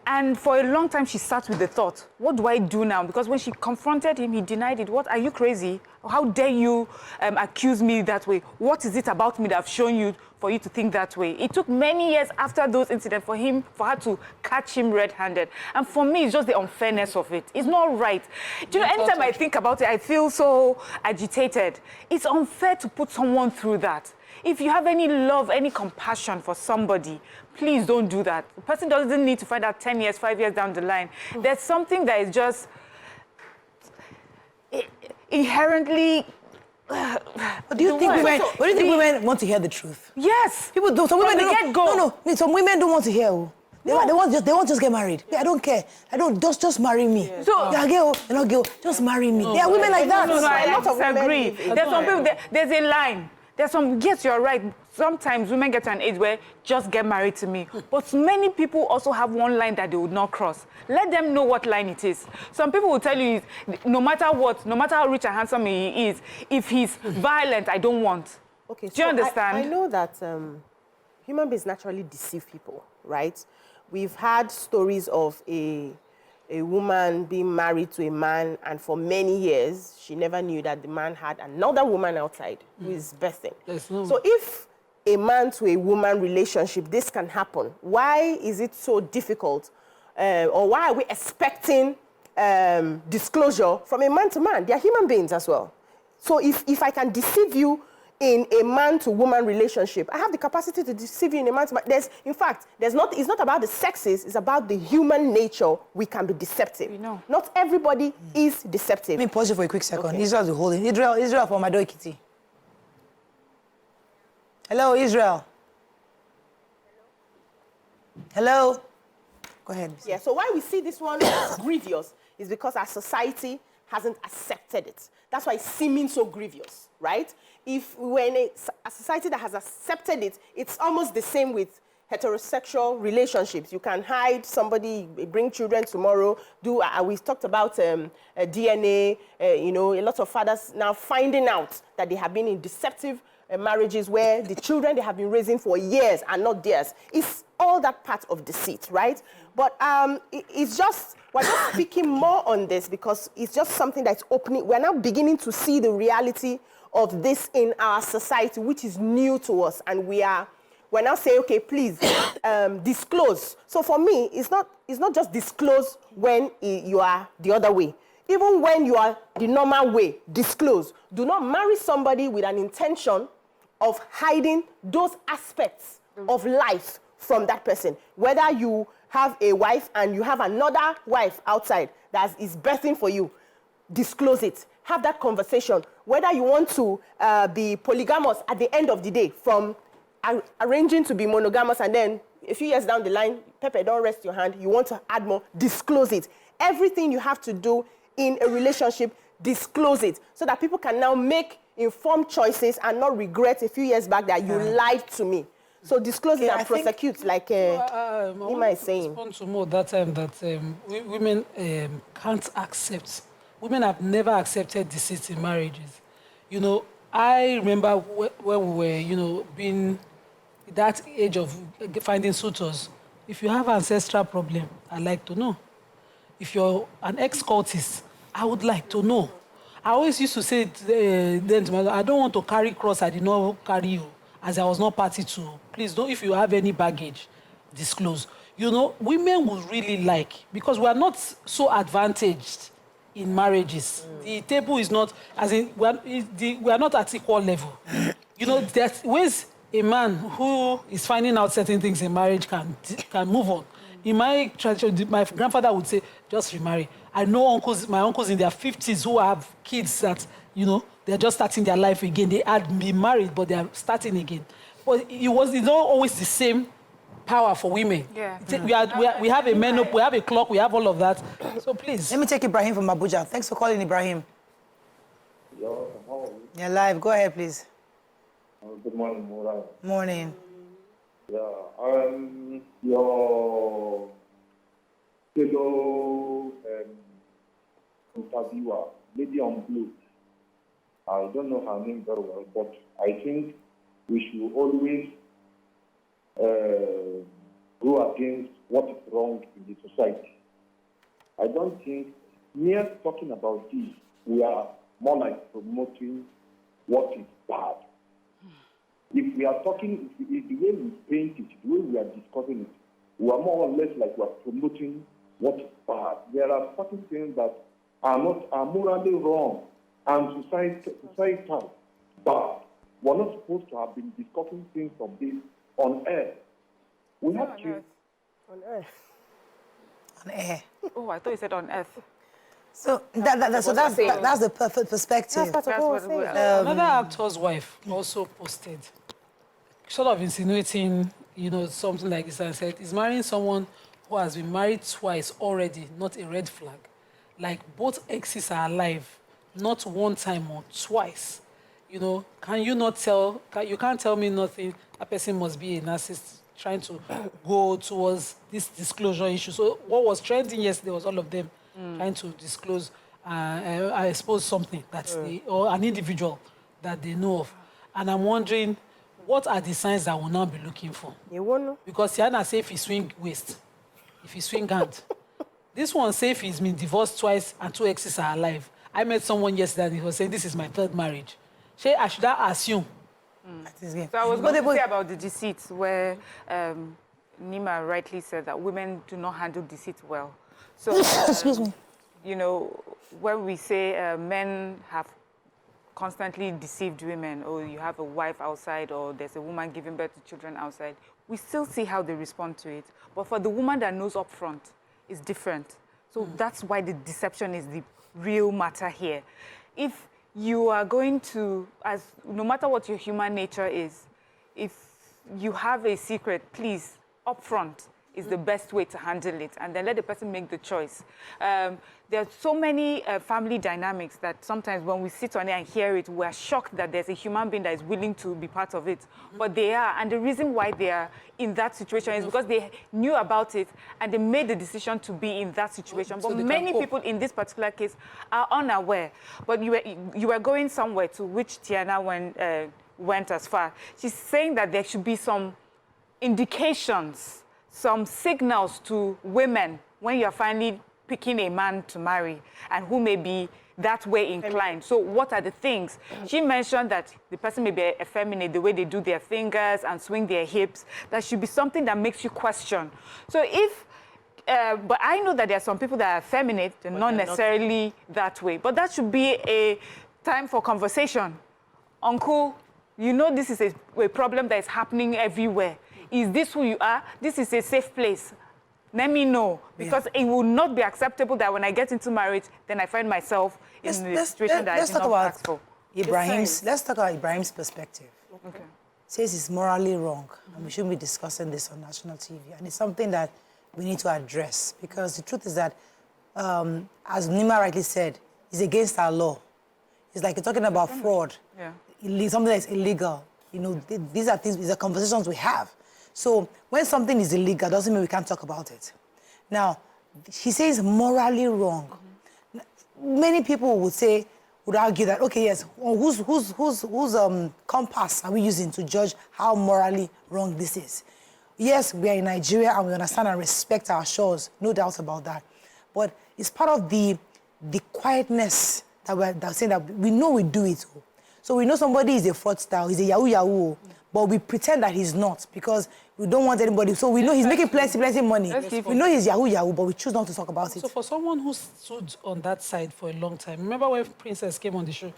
And for a long time, she sat with the thought, what do I do now? Because when she confronted him, he denied it. What, are you crazy? How dare you accuse me that way? What is it about me that I've shown you for you to think that way? It took many years after those incidents for her to catch him red-handed. And for me, it's just the unfairness of it. It's not right. Do you know, anytime I think about it, I feel so agitated. It's unfair to put someone through that. If you have any love, any compassion for somebody, please don't do that. The person doesn't need to find out 10 years, 5 years down the line. There's something that is just inherently... But do you think women want to hear the truth? Yes. People don't. Some women don't. No. Some women don't want to hear. They want just get married. Yeah, I don't care. I don't just marry me. Yeah. So you're gay, you're not gay. Just marry me. There are women like that. No, I disagree. There's some people. There's a line. There's some. Yes, you're right. Sometimes women get to an age where just get married to me. But many people also have one line that they would not cross. Let them know what line it is. Some people will tell you, no matter what, no matter how rich and handsome he is, if he's violent, I don't want. Okay. Do you understand? I know that human beings naturally deceive people, right? We've had stories of a woman being married to a man, and for many years, she never knew that the man had another woman outside who is birthing. So if a man to a woman relationship, this can happen, why is it so difficult? Or why are we expecting disclosure from a man to man? They are human beings as well. So if I can deceive you in a man-to-woman relationship, I have the capacity to deceive you in a man-to-man. It's not about the sexes, it's about the human nature. We can be deceptive. You know. Not everybody is deceptive. Let me pause you for a quick second. Okay. Israel's holding. Israel for Mado Ekiti. Hello, Israel. Hello. Go ahead. Yeah, so why we see this one as grievous is because our society hasn't accepted it. That's why it's seeming so grievous, right? If we're in a society that has accepted it, it's almost the same with heterosexual relationships. You can hide somebody, bring children tomorrow, we talked about DNA, you know, a lot of fathers now finding out that they have been in deceptive marriages where the children they have been raising for years are not theirs. It's all that part of deceit, right? But it's just, we're just speaking more on this because it's just something that's opening. We're now beginning to see the reality of this in our society, which is new to us. And we're now saying, okay, please disclose. So for me, it's not just disclose when you are the other way. Even when you are the normal way, disclose. Do not marry somebody with an intention of hiding those aspects of life from that person. Whether you have a wife and you have another wife outside that is birthing for you, disclose it. Have that conversation. Whether you want to be polygamous at the end of the day, from arranging to be monogamous, and then a few years down the line, Pepe, don't rest your hand, you want to add more, disclose it. Everything you have to do in a relationship, disclose it, so that people can now make informed choices and not regret a few years back that you lied to me. So disclose it and prosecute, like Ima is saying. I want to more that time that women can't accept. Women have never accepted deceit in marriages. You know, I remember when we were, you know, being that age of finding suitors. If you have an ancestral problem, I'd like to know. If you're an ex-cultist, I would like to know. I always used to say then to my, I don't want to carry cross I did not carry you, as I was not party to. Please don't, if you have any baggage, disclose. You know, women would really like, because we are not so advantaged in marriages. The table is not, as in, we are not at equal level. You know, there's ways a man who is finding out certain things in marriage can move on. In my tradition, my grandfather would say, just remarry. I know my uncles in their 50s who have kids that, you know, they're just starting their life again. They had been married, but they are starting again. But it's not always the same power for women. Yeah. We have a menopause, we have a clock, we have all of that. So please. Let me take Ibrahim from Abuja. Thanks for calling, Ibrahim. You're live. Go ahead, please. Good morning, Mora. Morning. Yeah, your fellow interviewer, lady on blue, I don't know her name very well, but I think we should always go against what is wrong in the society. I don't think mere talking about this, we are more like promoting what is bad. If we are talking, if the way we paint it, the way we are discussing it, we are more or less like we are promoting what is bad. There are certain things that are morally wrong and societal bad. We're not supposed to have been discussing things of this on air. We have to. On earth. On air. Oh, I thought you said on earth. So that's the perfect perspective. That's what I was saying. Another actor's wife also posted, sort of insinuating, something like this, and said, he's marrying someone who has been married twice already, not a red flag. Like, both exes are alive, not one time or twice. Can you not tell, you can't tell me nothing, that person must be a narcissist trying to go towards this disclosure issue. So what was trending yesterday was all of them trying to disclose, I suppose, something that's or an individual that they know of. And I'm wondering, what are the signs that we'll now be looking for? You won't know. Because Yana say if he swing waist, if he swing hand. This one say if he's been divorced twice and 2 exes are alive. I met someone yesterday and he was saying this is my 3rd marriage. I should assume. So I was going to say about the deceit, where Nima rightly said that women do not handle deceit well. So, Excuse me. When we say men have constantly deceived women, or you have a wife outside, or there's a woman giving birth to children outside, we still see how they respond to it. But for the woman that knows up front, it's different. So that's why the deception is the real matter here. If you are going to, no matter what your human nature is, if you have a secret, please, up front is the best way to handle it, and then let the person make the choice. There are so many family dynamics that sometimes when we sit on it and hear it, we're shocked that there's a human being that is willing to be part of it. But they are, and the reason why they are in that situation is because they knew about it and they made the decision to be in that situation. So but many people in this particular case are unaware. But you were going somewhere to which Tiana went as far. She's saying that there should be some indications, some signals to women when you're finally picking a man to marry and who may be that way inclined. So what are the things? She mentioned that the person may be effeminate, the way they do their fingers and swing their hips. That should be something that makes you question. So if, but I know that there are some people that are effeminate, they're not necessarily that way. But that should be a time for conversation. Uncle, this is a problem that is happening everywhere. Is this who you are? This is a safe place. Let me know. Because it will not be acceptable that when I get into marriage, then I find myself in a situation that I did not ask for. Let's talk about Ibrahim's perspective. Okay. Says it's morally wrong, and we shouldn't be discussing this on national TV. And it's something that we need to address, because the truth is that, as Nima rightly said, it's against our law. It's like you're talking about fraud, something that's illegal. These are things, these are conversations we have. So when something is illegal, doesn't mean we can't talk about it. Now, she says morally wrong. Many people would argue that, okay, yes, whose compass are we using to judge how morally wrong this is? Yes, we are in Nigeria and we understand and respect our shores, no doubt about that. But it's part of the quietness that we're saying that we know we do it. So we know somebody is a fraudster, he's a yahoo, but we pretend that he's not because we don't want anybody. So we know he's making plenty money. We know he's yahoo, but we choose not to talk about it. So for someone who stood on that side for a long time, remember when Princess came on the show,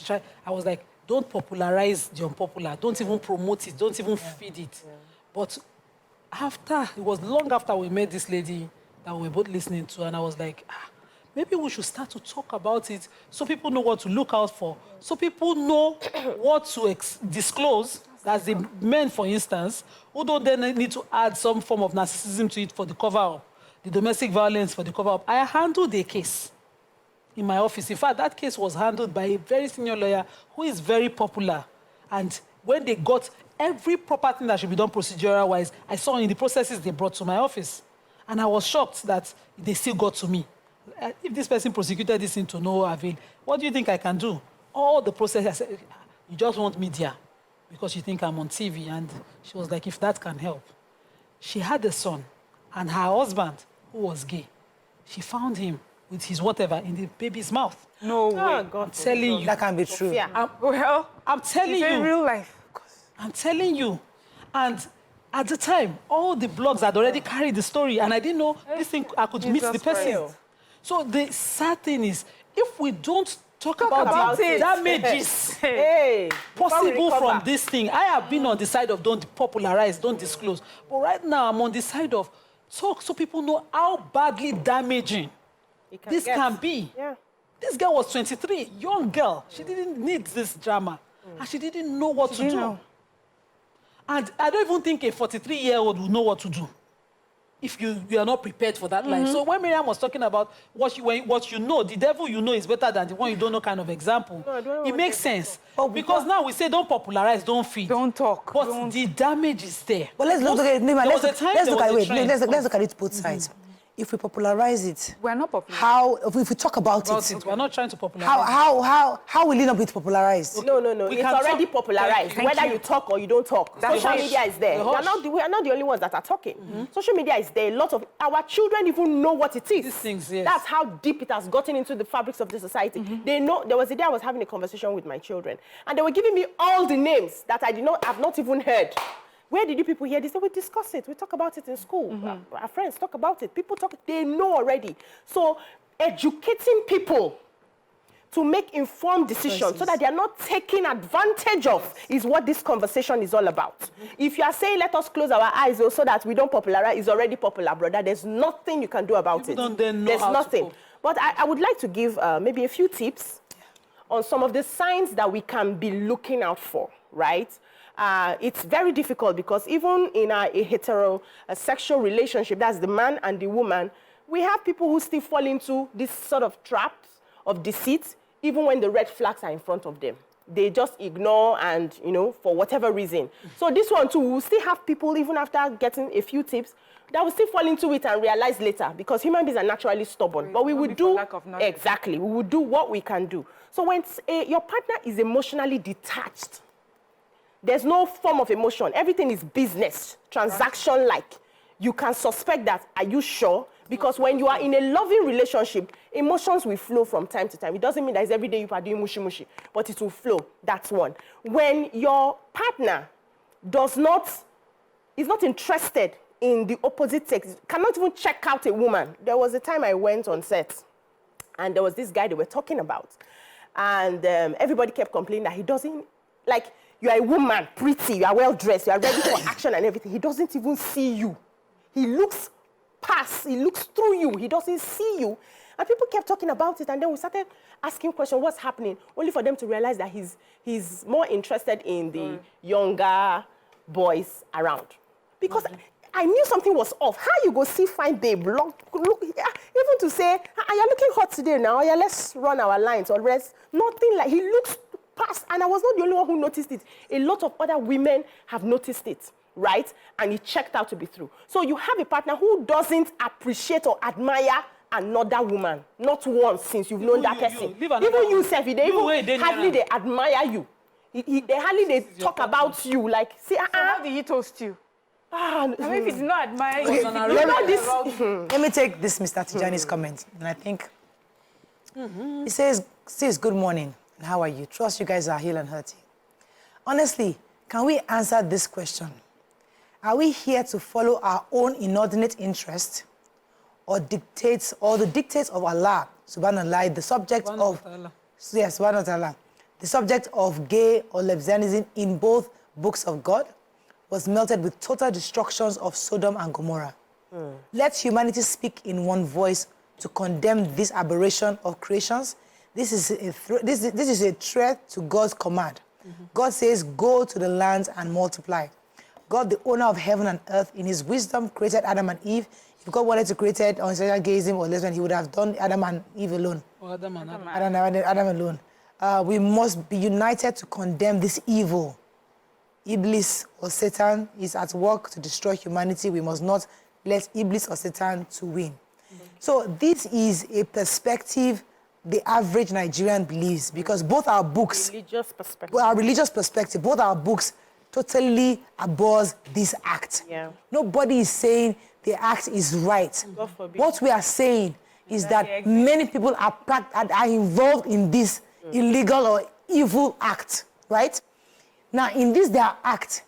and I was like, don't popularize the unpopular, don't even promote it, don't even feed it. But it was long after we met this lady that we were both listening to, and I was like, maybe we should start to talk about it so people know what to look out for, so people know what to disclose. That's the men, for instance, who don't then need to add some form of narcissism to it for the cover-up, the domestic violence for the cover-up. I handled a case in my office. In fact, that case was handled by a very senior lawyer who is very popular. And when they got every proper thing that should be done procedural-wise, I saw in the processes they brought to my office. And I was shocked that they still got to me. If this person prosecuted this into no avail, what do you think I can do? All the process, I said, you just want media because you think I'm on TV. And she was like, if that can help. She had a son and her husband, who was gay, she found him with his whatever in the baby's mouth. No way. Oh, God. I'm telling you. That can be true. Well, I'm telling it's in you. real life. I'm telling you. And at the time, all the blogs had already carried the story, and I didn't know this thing, I could meet the person. Christ. So the sad thing is, if we don't talk about the it. damages Hey, possible from this thing, I have been on the side of don't popularize, don't disclose. But right now, I'm on the side of talk so people know how badly damaging this can be. Yeah. This girl was 23, young girl. She didn't need this drama. And she didn't know what to do. And I don't even think a 43-year-old will know what to do if you are not prepared for that life. So when Miriam was talking about what you know, the devil you know is better than the one you don't know kind of example, it makes sense. Because now we say don't popularize, don't feed. Don't talk. But the damage is there. But let's look at it. Let's look at it both sides. If we popularize it, We're not popular. if we talk about it, We're not trying to popularize. how will it not be popularized? No. We It's can already talk. popularized. Thank Whether you. you talk or you don't talk, That's social hush. media is there. The We are hush. not the only ones that are talking. Social media is there. A lot of our children even know what it is. These things, yes. That's how deep it has gotten into the fabrics of the society. They know. There was a day I was having a conversation with my children, and they were giving me all the names that I've not even heard. Where did you people hear this? They would discuss it. We talk about it in school. Our friends talk about it. People talk. They know already. So educating people to make informed decisions so that they are not taken advantage of is what this conversation is all about. If you are saying let us close our eyes so that we don't popularize, it's already popular, brother. There's nothing you can do about People it. don't then know There's how to nothing. cope. But I would like to give maybe a few tips on some of the signs that we can be looking out for, right? It's very difficult because even in a heterosexual relationship, that's the man and the woman, we have people who still fall into this sort of traps of deceit, even when the red flags are in front of them. They just ignore and, for whatever reason. So this one too, we'll still have people, even after getting a few tips, that will still fall into it and realize later, because human beings are naturally stubborn. But we would do, exactly, we would do what we can do. So when your partner is emotionally detached, there's no form of emotion. Everything is business, transaction-like. You can suspect that. Are you sure? Because when you are in a loving relationship, emotions will flow from time to time. It doesn't mean that it's every day you are doing mushy-mushy, but it will flow. That's one. When your partner is not interested in the opposite sex, cannot even check out a woman. There was a time I went on set, and there was this guy they were talking about. And everybody kept complaining that he doesn't, like, you are a woman, pretty, you are well-dressed, you are ready for action and everything. He doesn't even see you. He looks past, he looks through you, he doesn't see you. And people kept talking about it, and then we started asking questions, what's happening? Only for them to realize that he's more interested in the younger boys around. Because I knew something was off. How you go see fine babe, look, even to say, you're looking hot today now, yeah, let's run our lines, or rest. Nothing like, he looks past, and I was not the only one who noticed it. A lot of other women have noticed it, right? And it checked out to be true. So you have a partner who doesn't appreciate or admire another woman, not once since you've known that person. Even you, Sefi, hardly they admire you. They hardly talk about you. Like, see, So how did he toast you? I mean, if he did not admire you, Let me take this Mr. Tijani's comment, and I think he says, good morning, and how are you? Trust you guys are healed and healthy. Honestly, can we answer this question? Are we here to follow our own inordinate interest, or the dictates of Allah, subhanahu wa ta'ala, the subject of subhanahu wa ta'ala, the subject of gay or lesbianism in both books of God was melted with total destructions of Sodom and Gomorrah. Let humanity speak in one voice to condemn this aberration of creations. This is a threat to God's command. God says, go to the lands and multiply. God, the owner of heaven and earth, in his wisdom, created Adam and Eve. If God wanted to create homosexual, gayism, or lesbian, he would have done Adam and Eve alone. Or Adam alone. We must be united to condemn this evil. Iblis or Satan is at work to destroy humanity. We must not let Iblis or Satan to win. So this is a perspective the average Nigerian believes, because both our books, religious perspective. our religious perspective, both our books totally abhors this act. Yeah. Nobody is saying the act is right. God forbid. What we are saying is that many people are involved in this illegal or evil act, right? Now, in this their act,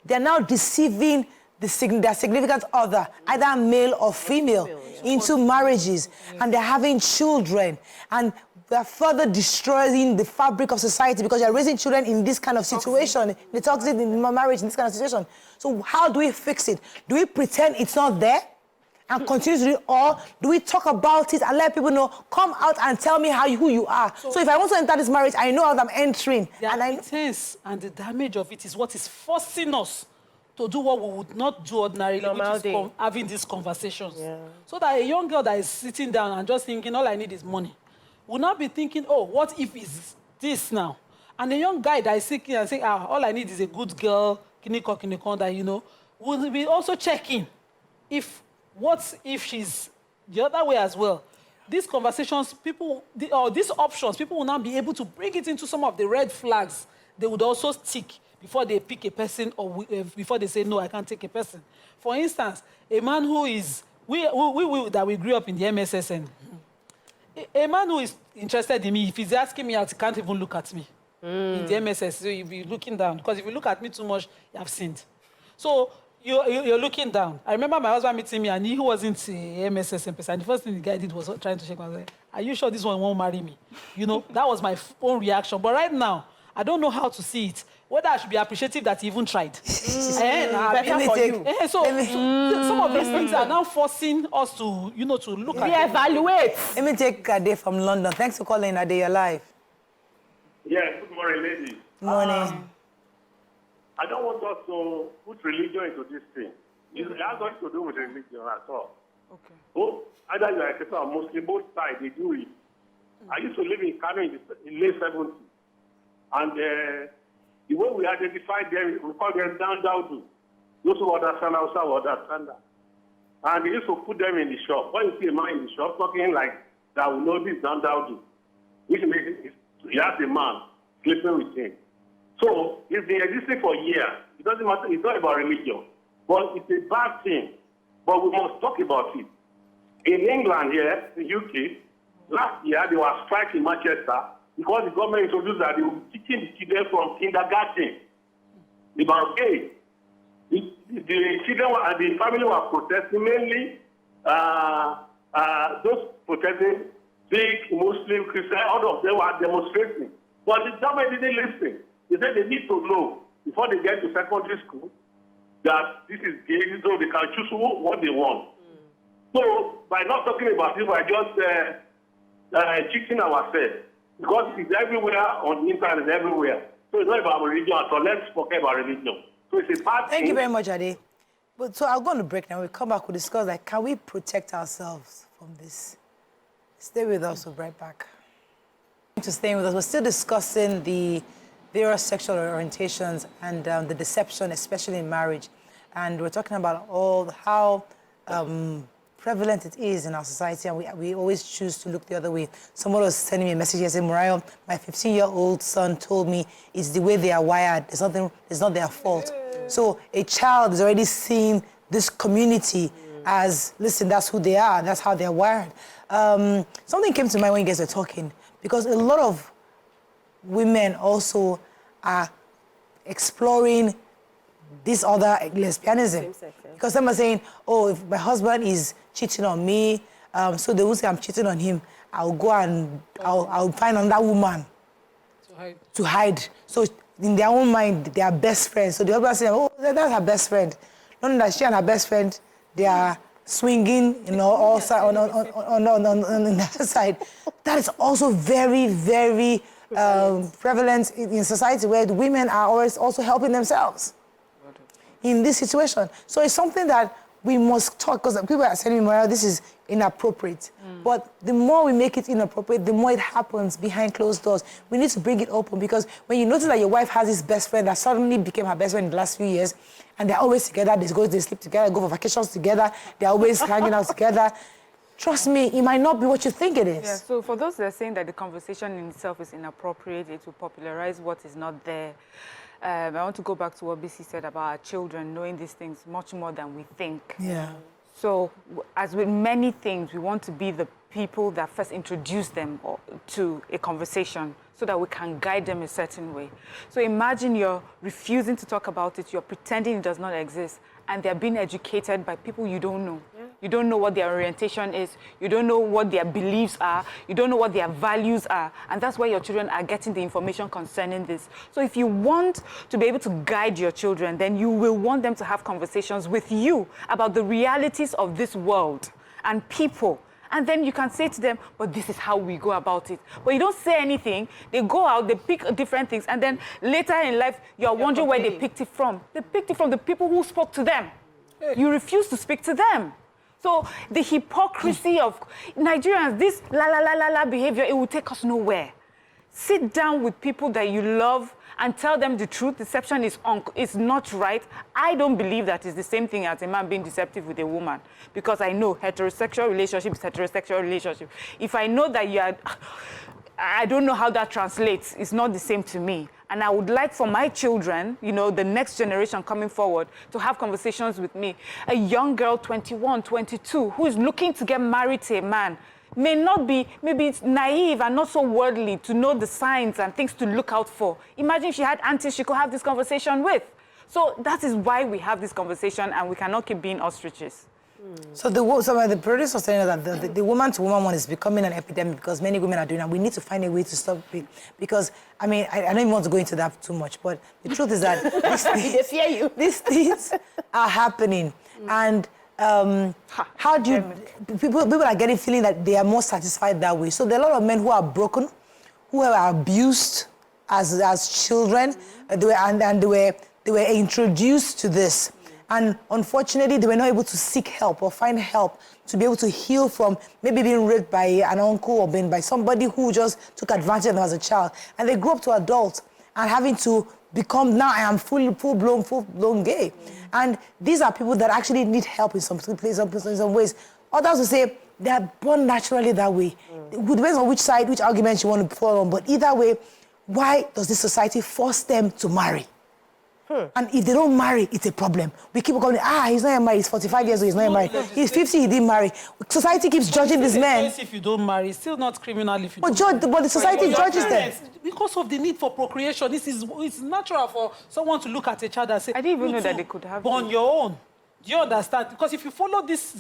they're now deceiving their significant other, either male or female, into marriages, and they're having children, and they're further destroying the fabric of society because they're raising children in this kind of situation, the toxic in marriage, in this kind of situation. So how do we fix it? Do we pretend it's not there and continue to do it, or do we talk about it and let people know, come out and tell me who you are? So if I want to enter this marriage, I know how I'm entering. The pretense and the damage of it is what is forcing us to do what we would not do ordinarily, which is having these conversations. Yeah. So that a young girl that is sitting down and just thinking, all I need is money, will not be thinking, oh, what if it's this now? And a young guy that is thinking and saying, all I need is a good girl, kiniko, that, you know, will be also checking what if she's the other way as well. These conversations, these options, people will now be able to bring it into some of the red flags they would also stick before they pick a person or before they say, no, I can't take a person. For instance, a man who is, we grew up in the MSSN, a man who is interested in me, if he's asking me out, he can't even look at me in the MSS. So you'll be looking down, because if you look at me too much, you have sinned. So you're looking down. I remember my husband meeting me, and he wasn't a MSSN person. And the first thing the guy did was trying to shake my head. Are you sure this one won't marry me? You know, that was my own reaction. But right now, I don't know how to see it. Whether I should be appreciative that he even tried. Better for you. So some of these things are now forcing us to, you know, to look at it. Reevaluate. Let me take Ade from London. Thanks for calling, Ade. You're live. Yes, good morning, ladies. Morning. I don't want us to put religion into this thing. It has nothing to do with religion at all. Okay. Both, either you are a Christian or Muslim, both sides, they do it. I used to live in Kano in late 70s. And the way we identify them, we call them Dangote. Those who understand Hausa will understand that. And they used to put them in the shop. When you see a man in the shop talking like that, we know this Dangote, which means he has a man sleeping with him. So it's been existing for years. It doesn't matter. It's not about religion. But it's a bad thing. But we must talk about it. In England here, in the UK, last year there was a strike in Manchester because the government introduced that they were teaching the children from kindergarten about gay. The children and the family were protesting, mainly those protesting, Sikh, Muslim, Christian, all of them were demonstrating. But the government didn't listen. They said they need to know before they get to secondary school that this is gay, so they can choose what they want. So by not talking about it, we're just cheating ourselves. Because it's everywhere on the internet, everywhere. So it's not about religion at all. Let's forget about religion. So it's a bad thing. Thank you very much, Ade. But so I'll go on a break now. We'll come back, we'll discuss, like, can we protect ourselves from this? Stay with us, we'll be right back. To staying with us, we're still discussing the various sexual orientations and the deception, especially in marriage. And we're talking about how prevalent it is in our society, and we always choose to look the other way. Someone was sending me a message here saying, Mariah, my 15-year-old son told me it's the way they are wired. It's not their fault. So a child is already seeing this community as, listen, that's who they are, that's how they're wired. Something came to mind when you guys were talking, because a lot of women also are exploring this other lesbianism. Because some are saying, oh, if my husband is cheating on me, so they will say I'm cheating on him, I'll go and I'll find another woman to hide. So in their own mind, they are best friends. So the husband says, oh, that's her best friend. Not that she and her best friend, they are swinging, you know, all side, on the other side. That is also very, very prevalent in society, where the women are always also helping themselves in this situation. So it's something that we must talk, because people are saying, Mariah, this is inappropriate. But the more we make it inappropriate, the more it happens behind closed doors. We need to bring it open, because when you notice that your wife has this best friend that suddenly became her best friend in the last few years, and they're always together, they sleep together, go for vacations together, they're always hanging out together, trust me, it might not be what you think it is. Yeah, so for those that are saying that the conversation in itself is inappropriate, it will popularize what is not there. I want to go back to what BC said about our children knowing these things much more than we think. Yeah. So, as with many things, we want to be the people that first introduce them to a conversation so that we can guide them a certain way. So imagine you're refusing to talk about it, you're pretending it does not exist, and they're being educated by people you don't know. Yeah. You don't know what their orientation is, you don't know what their beliefs are, you don't know what their values are, and that's why your children are getting the information concerning this. So if you want to be able to guide your children, then you will want them to have conversations with you about the realities of this world and people. And then you can say to them, but this is how we go about it. But you don't say anything. They go out, they pick different things. And then later in life, you're wondering where they picked it from. They picked it from the people who spoke to them. You refuse to speak to them. So the hypocrisy of Nigerians, this la behavior, it will take us nowhere. Sit down with people that you love and tell them the truth. Deception is not right. I don't believe that it's the same thing as a man being deceptive with a woman, because I know heterosexual relationship is heterosexual relationship. If I know that you are, I don't know how that translates. It's not the same to me. And I would like for my children, you know, the next generation coming forward, to have conversations with me. A young girl, 21, 22, who is looking to get married to a man, may not be, maybe it's naive and not so worldly to know the signs and things to look out for. Imagine if she had aunties she could have this conversation with. So that is why we have this conversation, and we cannot keep being ostriches. So the producer was saying that the woman-to-woman one is becoming an epidemic because many women are doing it, and we need to find a way to stop it. Because, I mean, I don't even want to go into that too much, but the truth is that these things are happening. And how do you... People are getting feeling that they are more satisfied that way. So there are a lot of men who are broken, who are abused as children, and they were introduced to this. And unfortunately, they were not able to seek help or find help to be able to heal from maybe being raped by an uncle or being by somebody who just took advantage of them as a child. And they grew up to adults and having to become, now I am full-blown gay. And these are people that actually need help in some ways. Others will say they are born naturally that way. It depends on which side, which argument you want to fall on. But either way, why does this society force them to marry? And if they don't marry, it's a problem. We keep going, he's not married, he's 45 years old, he's not married. He's 50, he didn't marry. Society keeps judging this man. If you don't marry, it's still not criminal if you don't marry. But the society judges them. Because of the need for procreation, it's natural for someone to look at a child and say, I didn't even know that they could have born your own. Do you understand? Because if you follow this,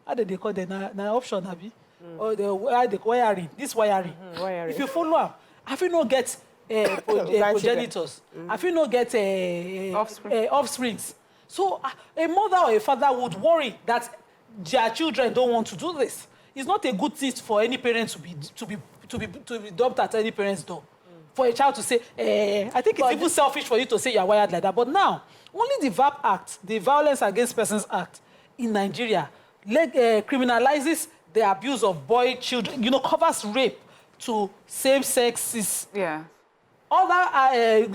how do they call it, option, Abby? Or the wiring, this wiring. If you follow up, have you not get progenitors? Have you not get offsprings? So a mother or a father would worry that their children don't want to do this. It's not a good thing for any parent to be dumped at any parent's door. For a child to say, I think it's even selfish for you to say you're wired like that. But now, only the VAP Act, the Violence Against Persons Act in Nigeria, criminalizes the abuse of boy children, covers rape to same-sexes. Yeah. Other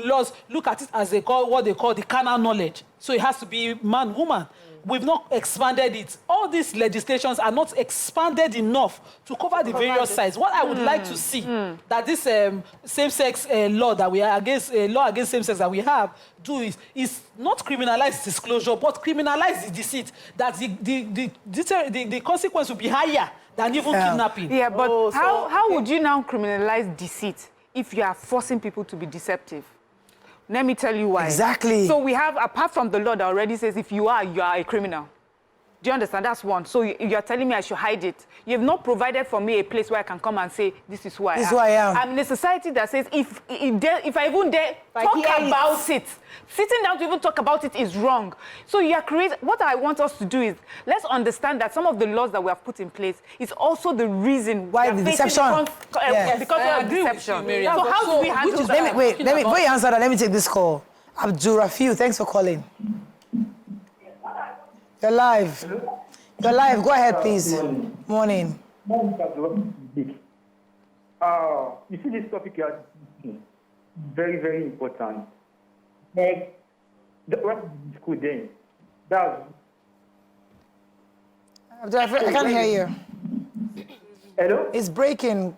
laws look at it as what they call the carnal knowledge. So it has to be man, woman. We've not expanded it. All these legislations are not expanded enough to cover the various sides. What I would like to see that this same-sex law that we are against, law against same-sex that we have, is not criminalize disclosure, but criminalize the deceit. That the consequence will be higher than even kidnapping. Yeah, but how would you now criminalize deceit if you are forcing people to be deceptive? Let me tell you why. Exactly. So we have, apart from the law that already says if you are a criminal. Do you understand? That's one. So you're telling me I should hide it. You have not provided for me a place where I can come and say, this is who I am. This is who I am. I'm in a society that says if I even dare talk about it, sitting down to even talk about it is wrong. So you are creating, what I want us to do is, let's understand that some of the laws that we have put in place is also the reason why the deception. Because of deception. So how do we handle that? Before you answer that, let me take this call. Abdul Rafiu, thanks for calling. You're live. Hello? You're live. Go ahead, please. Morning. You see this topic here, very, very important. What is good then? Abdul, I can't hear you. Hello? It's breaking.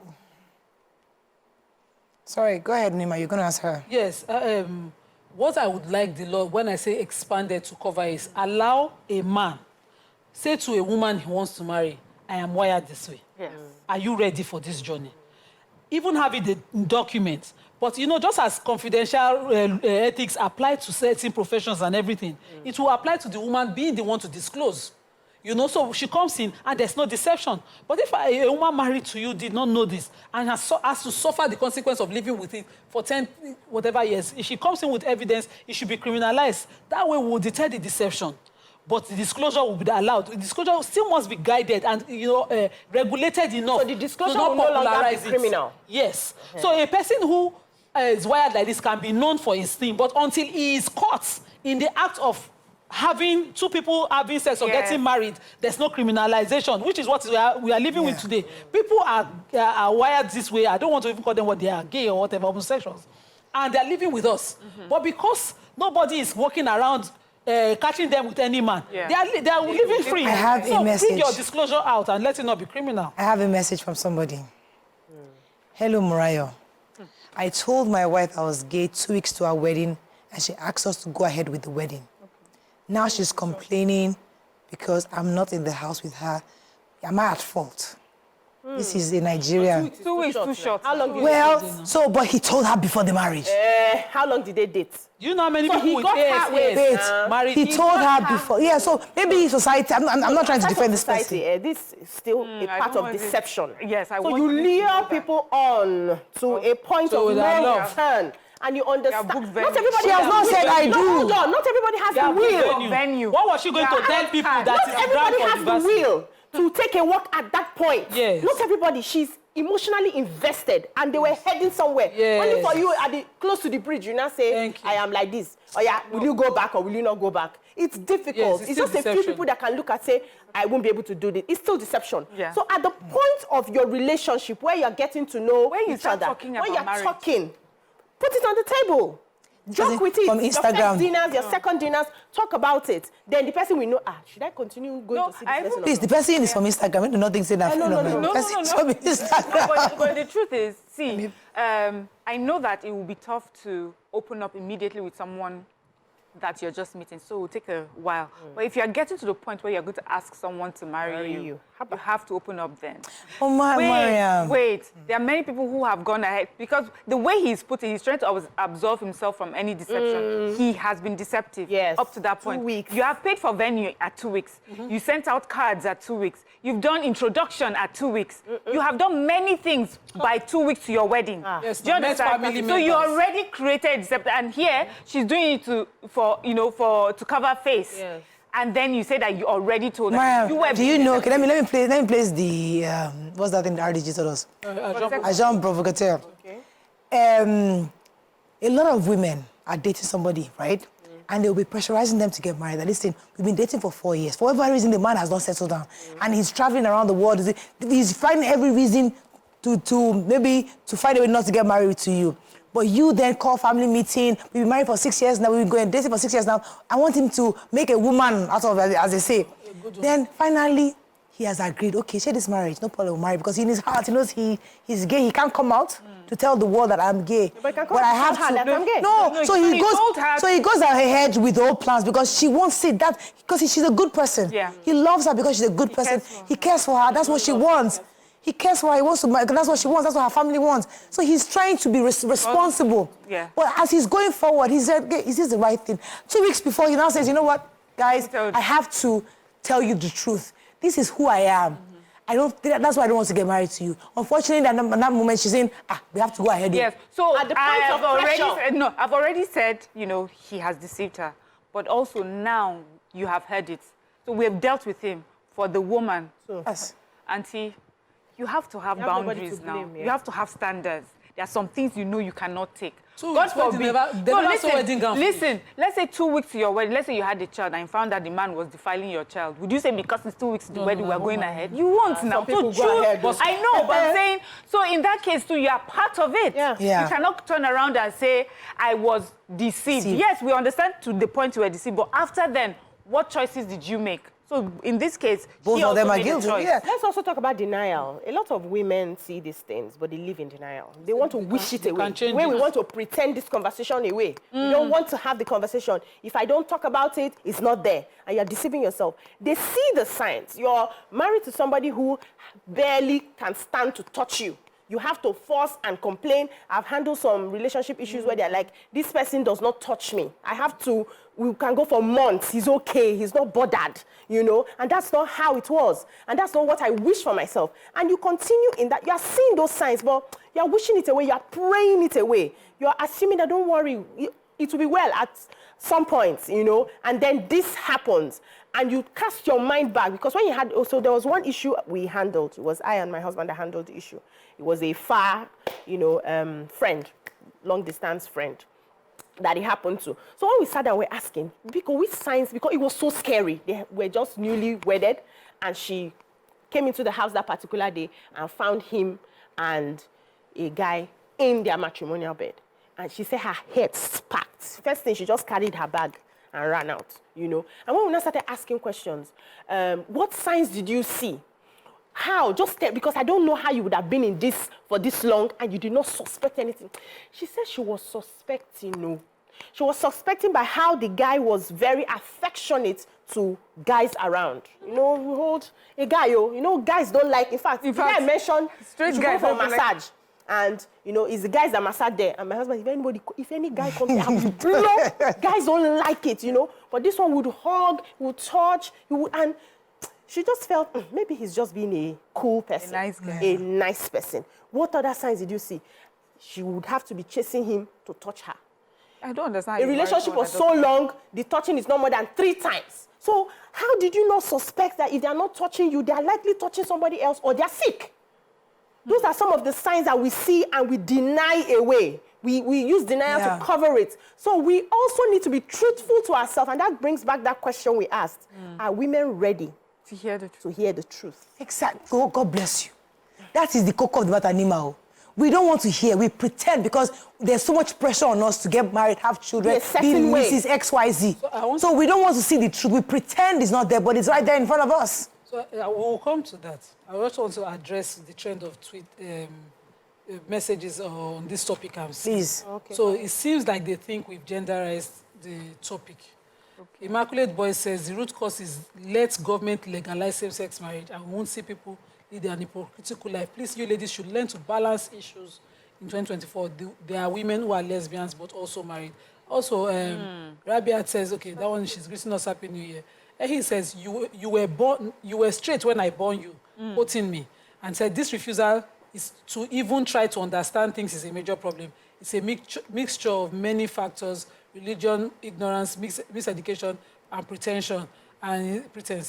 Sorry, go ahead, Nima. You're going to ask her. Yes. What I would like the law, when I say expanded to cover, is allow a man, say to a woman he wants to marry, I am wired this way. Yes. Are you ready for this journey? Even having the document. But, you know, just as confidential ethics apply to certain professions and everything, it will apply to the woman being the one to disclose. You know, so she comes in and there's no deception. But if a woman married to you did not know this and has to suffer the consequence of living with it for 10 whatever years, if she comes in with evidence, it should be criminalized. That way we'll deter the deception. But the disclosure will be allowed. The disclosure still must be guided and, you know, regulated enough. So the disclosure will no longer be criminal? Yes. So a person who is wired like this can be known for his thing, but until he is caught in the act of having two people having sex or getting married, there's no criminalization, which is what we are living with today. People are wired this way. I don't want to even call them what they are, gay or whatever, homosexuals. And they're living with us. But because nobody is walking around catching them with any man, they are living free. I have a message. Bring your disclosure out and let it not be criminal. I have a message from somebody. Hello, Murayo. I told my wife I was gay 2 weeks to our wedding, and she asked us to go ahead with the wedding. Now she's complaining because I'm not in the house with her. Am I at fault? This is a Nigerian. 2 weeks too short. How long? But he told her before the marriage. How long did they date? Do you know how many So people he with got her with, married? He told her before. Yeah, so maybe society. I'm not trying to defend this person. Society, this is still a part of deception. Yes, I So want you to lure people on to a point of no return. And you understand. Not everybody She has not said I do. Hold on. Not everybody has the will. Venue. What was she going to tell people that Not is everybody ground has for the diversity? will to take a walk at that point. Yes. Not everybody. She's emotionally invested, and they were heading somewhere. Yes. Only for you close to the bridge, you now say, I am like this. Oh yeah, will you go back or will you not go back? It's difficult. Yes, it's just deception. a few people that can look and say, I won't be able to do this. It's still deception. Yeah. So at the point of your relationship where you're getting to know When you each start other, talking when about you're marriage. talking, put it on the table. Joke with it. From Your Instagram. first dinners, your second dinners, talk about it. Then the person will know, should I continue going to see this person? Please, the person is from Instagram. I do not think say that. No. The person is from Instagram. But the truth is, see, I know that it will be tough to open up immediately with someone that you're just meeting, so it will take a while. But if you're getting to the point where you're going to ask someone to marry you, you have to open up then. Oh, Mariam. Wait. There are many people who have gone ahead because the way he's put it, he's trying to absolve himself from any deception. He has been deceptive up to that point. 2 weeks. You have paid for venue at 2 weeks. You sent out cards at 2 weeks. You've done introduction at 2 weeks. You have done many things by 2 weeks to your wedding. Yes, Do you understand? So you already created deception, and here she's doing it to cover face. Yes. And then you say that you already told her. Mariam, do you know? Okay, let me place the what's that thing the RDG told us? Agent provocateur. Okay. A lot of women are dating somebody, right? And they'll be pressurizing them to get married. And listen, we've been dating for 4 years. For whatever reason, the man has not settled down. And he's traveling around the world. He's finding every reason to find a way not to get married to you. But you then call family meeting. We've been married for 6 years now. We've been going dating for 6 years now. I want him to make a woman out of it, as they say. Then finally, he has agreed. Okay, share this marriage. No problem, we'll marry. Because in his heart, he knows he's gay. He can't come out to tell the world that I'm gay. But I have to. That I'm gay. No, so he goes ahead with all plans because she won't see that because she's a good person. Yeah. He loves her because she's a good person. He cares for her. That's what she wants. He cares for her. He wants to marry. That's what she wants. That's what her family wants. So he's trying to be responsible. Yeah. But as he's going forward, he said, okay, is this the right thing? 2 weeks before, he now says, you know what, guys, I have to tell you the truth. This is who I am. That's why I don't want to get married to you. Unfortunately, in that moment, she's saying, we have to go ahead. Yes. So at the point of pressure. I've already said, he has deceived her. But also now you have heard it. So we have dealt with him for the woman. Yes. Auntie, you have to have boundaries now. You have to have standards. There are some things you cannot take. God forbid. Listen, let's say 2 weeks to your wedding. Let's say you had a child and you found that the man was defiling your child. Would you say because it's 2 weeks to the wedding, we're going ahead? You won't now. So choose. I know, but I'm saying, so in that case too, you are part of it. Yeah. You cannot turn around and say, I was deceived. Yes, we understand to the point you were deceived, but after then, what choices did you make So in this case, both she of also them are made a guilty. choice. Yeah. Let's also talk about denial. A lot of women see these things, but they live in denial. They want to wish it away. When we want to pretend this conversation away. You don't want to have the conversation. If I don't talk about it, it's not there. And you're deceiving yourself. They see the signs. You're married to somebody who barely can stand to touch you. You have to force and complain. I've handled some relationship issues where they're like, this person does not touch me. I have to, we can go for months. He's okay. He's not bothered, you know. And that's not how it was. And that's not what I wish for myself. And you continue in that. You're seeing those signs, but you're wishing it away. You're praying it away. You're assuming that, don't worry, it will be well at some point, you know. And then this happens. And you cast your mind back. Because when you had, also there was one issue we handled. It was I and my husband that handled the issue. It was a far, you know, friend, long distance friend that it happened to. So when we sat down, we're asking, because which signs, because it was so scary. They were just newly wedded, and she came into the house that particular day and found him and a guy in their matrimonial bed. And she said her head sparked. First thing, she just carried her bag and ran out, you know. And when we now started asking questions, what signs did you see? How? Just because I don't know how you would have been in this for this long and you did not suspect anything. She said she was suspecting, no. She was suspecting by how the guy was very affectionate to guys around. You know, we hold a guy, you know, guys don't like, in fact, the guy mentioned straight guy for massage. Like... And, you know, it's the guys that massage there. And my husband, if any guy comes there, I will blow. Guys don't like it, you know. But this one would hug, would touch, and she just felt, maybe he's just being a cool person. A nice guy. A nice person. What other signs did you see? She would have to be chasing him to touch her. I don't understand. The relationship was so long, the touching is no more than 3 times. So how did you not suspect that if they are not touching you, they are likely touching somebody else or they are sick? Those are some of the signs that we see and we deny away. We use denial to cover it. So we also need to be truthful to ourselves. And that brings back that question we asked. Are women ready to hear the truth? To hear the truth? Exactly. God bless you. That is the cocoa of the matter, Nima. We don't want to hear. We pretend because there's so much pressure on us to get married, have children, be Mrs. XYZ. So we don't want to see the truth. We pretend it's not there, but it's right there in front of us. So we'll come to that. I also want to address the trend of messages on this topic. Please. Okay. So it seems like they think we've genderized the topic. Okay. Immaculate Boy says the root cause is let government legalize same-sex marriage and we won't see people lead an hypocritical life. Please, you ladies should learn to balance issues in 2024. There are women who are lesbians but also married. Also, Rabia says, okay, that one, she's greeting us Happy New Year. And he says, you were straight when I born you, quoting me, and said this refusal is to even try to understand things is a major problem. It's a mixture of many factors: religion, ignorance, miseducation, and pretense.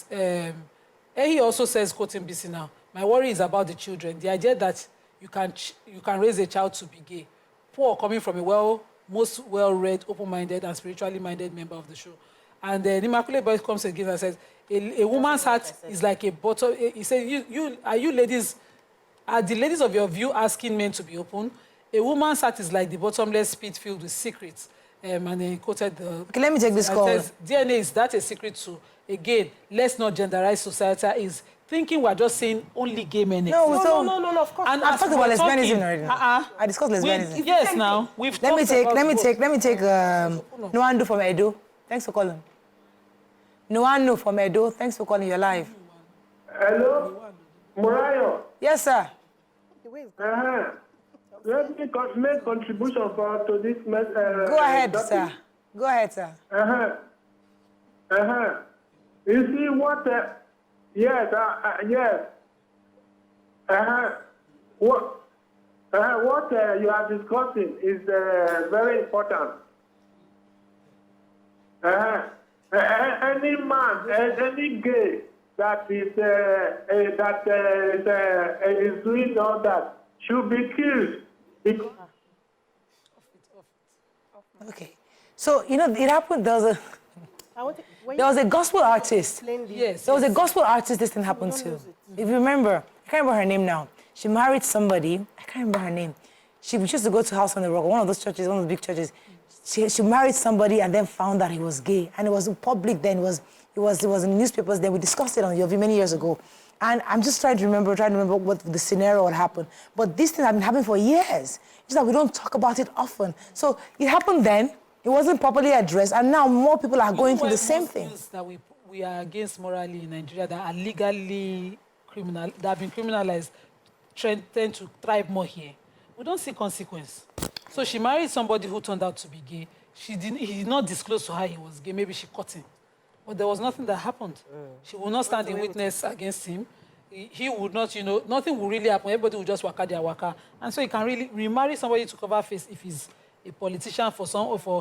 And he also says, quoting BC now, my worry is about the children. The idea that you can raise a child to be gay. Poor coming from a most well-read, open-minded, and spiritually minded member of the show. And then Immaculate Boy comes again and says, a woman's heart is like a bottle. He said, are the ladies of your view asking men to be open? A woman's heart is like the bottomless pit filled with secrets. And then he quoted the... Okay, let me take this call. Says, DNA, is that a secret too? Again, let's not genderize society. Is thinking we're just saying only gay men exist. No, of course. And I've talked about lesbianism already. I discussed lesbianism. Yes, now. Let me take Nwando from Edo. Thanks for calling. Nwando from Edo. Thanks for calling. You're live. Hello? Morayo? Yes, sir. Let me make contribution to this message. Go ahead, sir. Go ahead, sir. You see what... yes. What you are discussing is very important. Any man, any gay that is doing all that should be killed. Okay. So, you know, it happened, there was a gospel artist. Yes. There was a gospel artist this thing happened to. If you remember, I can't remember her name now. She married somebody, I can't remember her name. She used to go to House on the Rock, one of those churches, one of the big churches. She married somebody and then found that he was gay. And it was public then, it it was in the newspapers. Then we discussed it on YOURVIEW many years ago. And I'm just trying to remember what the scenario would happen. But this thing has been happening for years. It's that we don't talk about it often. So it happened then. It wasn't properly addressed, and now more people are going through the same thing. That we are against morally in Nigeria that are legally criminal, that have been criminalized, tend to thrive more here. We don't see consequence. So she married somebody who turned out to be gay. He did not disclose to her he was gay. Maybe she caught him. But there was nothing that happened. She will not stand in witness against him. He would not, nothing will really happen. Everybody will just waka their waka. And so he can really remarry somebody to cover face if he's a politician for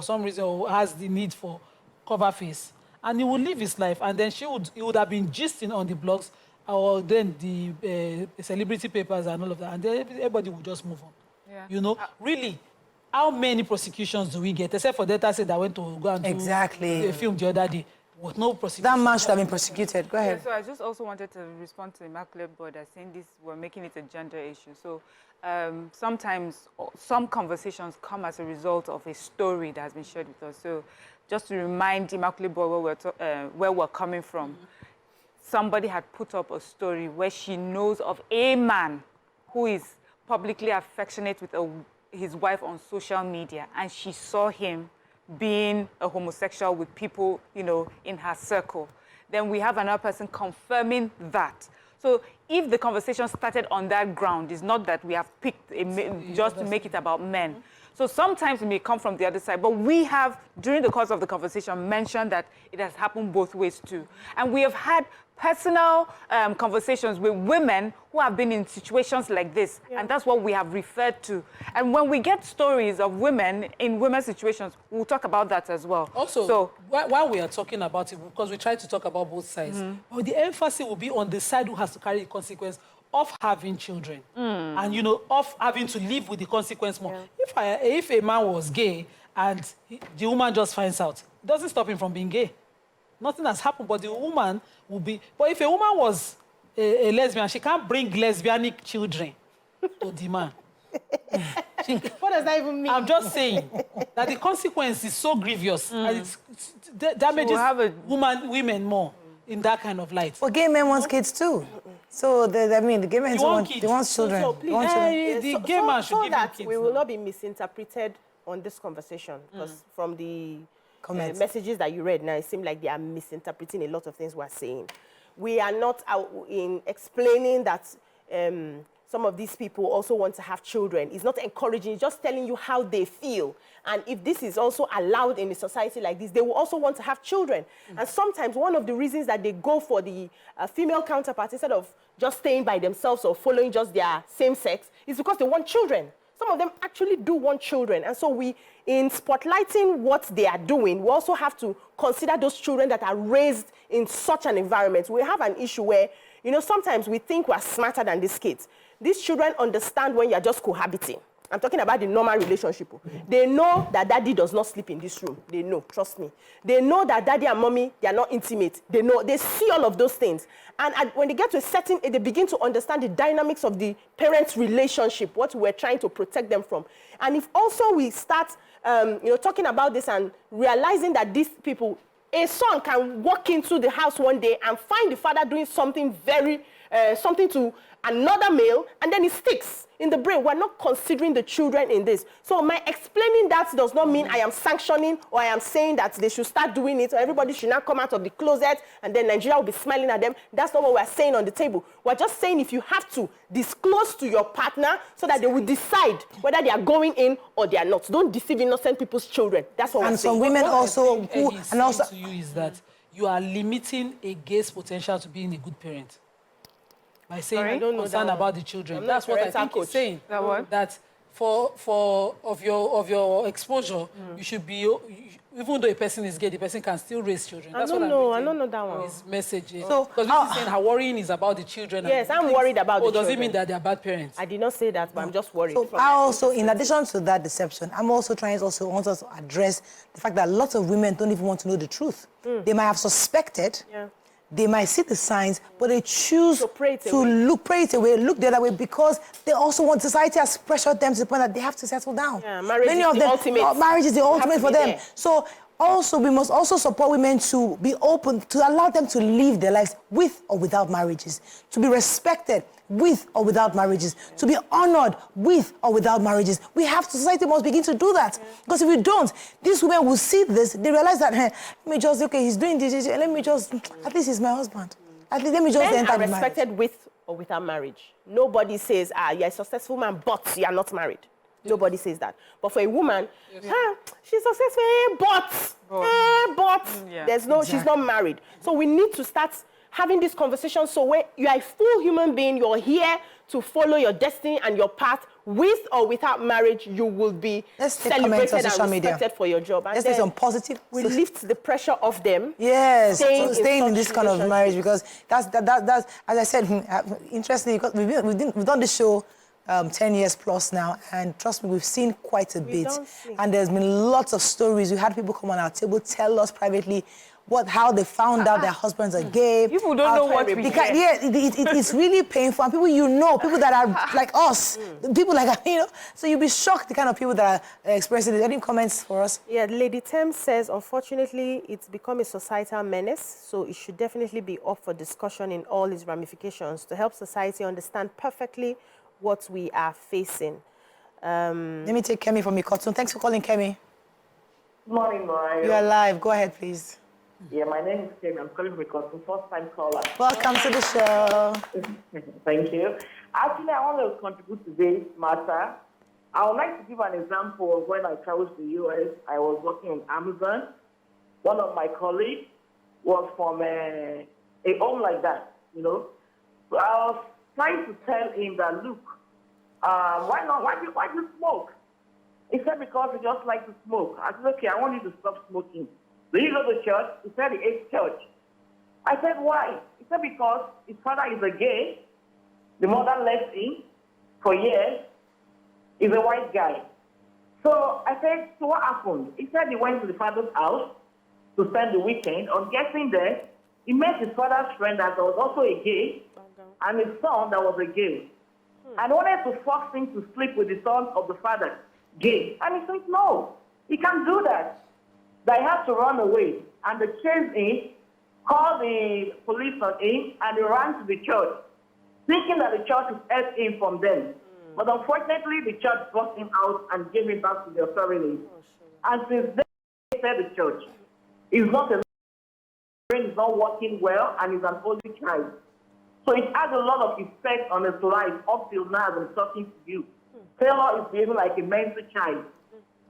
some reason or has the need for cover face. And he will live his life. And then he would have been gisting on the blogs or then the celebrity papers and all of that. And then everybody will just move on. Yeah. Really, how many prosecutions do we get? Except for data set that went to go and do a film the other day. With no prosecution. That man should have been prosecuted. Go ahead. Yeah, so I just also wanted to respond to Immaculate Border saying we're making it a gender issue. So sometimes some conversations come as a result of a story that has been shared with us. So just to remind Immaculate Border where we're coming from, somebody had put up a story where she knows of a man who is publicly affectionate with his wife on social media, and she saw him being a homosexual with people, in her circle. Then we have another person confirming that. So if the conversation started on that ground, it's not that we have picked just to make it about men. So sometimes it may come from the other side, but we have, during the course of the conversation, mentioned that it has happened both ways too. And we have had personal conversations with women who have been in situations like this, and that's what we have referred to. And when we get stories of women in women's situations, we'll talk about that as well. Also, while we are talking about it, because we try to talk about both sides, but the emphasis will be on the side who has to carry the consequence of having children, and of having to live with the consequence more. If a man was gay and the woman just finds out, it doesn't stop him from being gay. Nothing has happened, but the woman will be... But if a woman was a lesbian, she can't bring lesbianic children to the man. What does that even mean? I'm just saying that the consequence is so grievous and it damages women more in that kind of light. But gay men want kids too. So, the gay men want children. So please, the gay man should give that kids we will not be misinterpreted on this conversation, because from the messages that you read now, it seemed like they are misinterpreting a lot of things we're saying. We are not out in explaining that some of these people also want to have children. It's not encouraging, it's just telling you how they feel. And if this is also allowed in a society like this, they will also want to have children. And sometimes one of the reasons that they go for the female counterpart instead of just staying by themselves or following just their same sex is because they want children. Some of them actually do want children. And so in spotlighting what they are doing, we also have to consider those children that are raised in such an environment. We have an issue where, sometimes we think we're smarter than these kids. These children understand when you're just cohabiting. I'm talking about the normal relationship. They know that daddy does not sleep in this room. They know, trust me. They know that daddy and mommy, they are not intimate. They know, they see all of those things. And when they get to a certain age, they begin to understand the dynamics of the parents' relationship, what we're trying to protect them from. And if also we start, talking about this and realizing that these people, a son can walk into the house one day and find the father doing something something to another male, and then it sticks in the brain. We're not considering the children in this. So my explaining that does not mean I am sanctioning or I am saying that they should start doing it or everybody should not come out of the closet and then Nigeria will be smiling at them. That's not what we're saying on the table. We're just saying if you have to disclose to your partner so that they will decide whether they are going in or they are not. Don't deceive innocent people's children. That's what we're saying. And some women also... And also to you is that you are limiting a gay's potential to being a good parent. By saying concern about the children. That's what I think he's saying. That of your exposure, you should be, even though a person is gay, the person can still raise children. That's what I don't know that one. His message. So, because this is saying how worrying is about the children. Yes, I'm worried about the children. Does it mean that they are bad parents? I did not say that, but I'm just worried. So I also, in addition to that deception, I'm also trying to want us to address the fact that lots of women don't even want to know the truth. They might have suspected. Yeah. They might see the signs, but they choose to pray it away, look the other way, because they also want society has pressured them to the point that they have to settle down. Yeah, marriage is the ultimate. Marriage is the ultimate for them. There. So Also, we must also support women to be open, to allow them to live their lives with or without marriages, to be respected with or without marriages, to be honored with or without marriages. Society must begin to do that. Because if we don't, these women will see this, they realize that, hey, let me just, okay, he's doing this, let me just, at least he's my husband. At least let me just Men enter are the marriage. respected with or without marriage. Nobody says, you're a successful man, but you're not married. Nobody says that. But for a woman, she's successful, but there's no, she's not married. So we need to start having this conversation. So when you are a full human being, you're here to follow your destiny and your path. With or without marriage, you will be celebrated and respected for your job. And let's take some positive. We lift the pressure off them. Yes, staying in this kind of marriage, because that's as I said, interestingly, because we've done this show 10 years plus now, and trust me, we've seen quite a bit. And there's been lots of stories. We had people come on our table, tell us privately how they found out their husbands are gay. People don't know what we Yeah, it's really painful. And people people that are like us, people like, so you'll be shocked the kind of people that are expressing it. Any comments for us? Yeah, Lady Tem says, unfortunately, it's become a societal menace, so it should definitely be up for discussion in all its ramifications to help society understand perfectly what we are facing. Let me take Kemi from Ikotun. Thanks for calling, Kemi. Good morning, Mariah. You're live. Go ahead, please. Yeah, my name is Kemi. I'm calling because I'm first-time caller. Welcome to the show. Thank you. Actually, I want to contribute to this matter. I would like to give an example of when I traveled to the U.S. I was working in Amazon. One of my colleagues was from a home like that, So I was trying to tell him that, look, why do you smoke? He said, because he just like to smoke. I said, okay, I want you to stop smoking. Do you go to church? He said he hates church. I said, why? He said, because his father is a gay. The mother left him for years. He's a white guy. So I said, so what happened? He said he went to the father's house to spend the weekend. On getting there, he met his father's friend that was also a gay, and his son that was a gay. And wanted to force him to sleep with the son of the father, gay. And he said, no, he can't do that. They have to run away. And they chased him, called the police on him, and he ran to the church, thinking that the church would help him from them. But unfortunately, the church brought him out and gave him back to the authorities. And since then, they said the church, he's not a brain is not working well, and he's an only child. So it has a lot of effect on his life up till now as I'm talking to you. Taylor is behaving like a mental child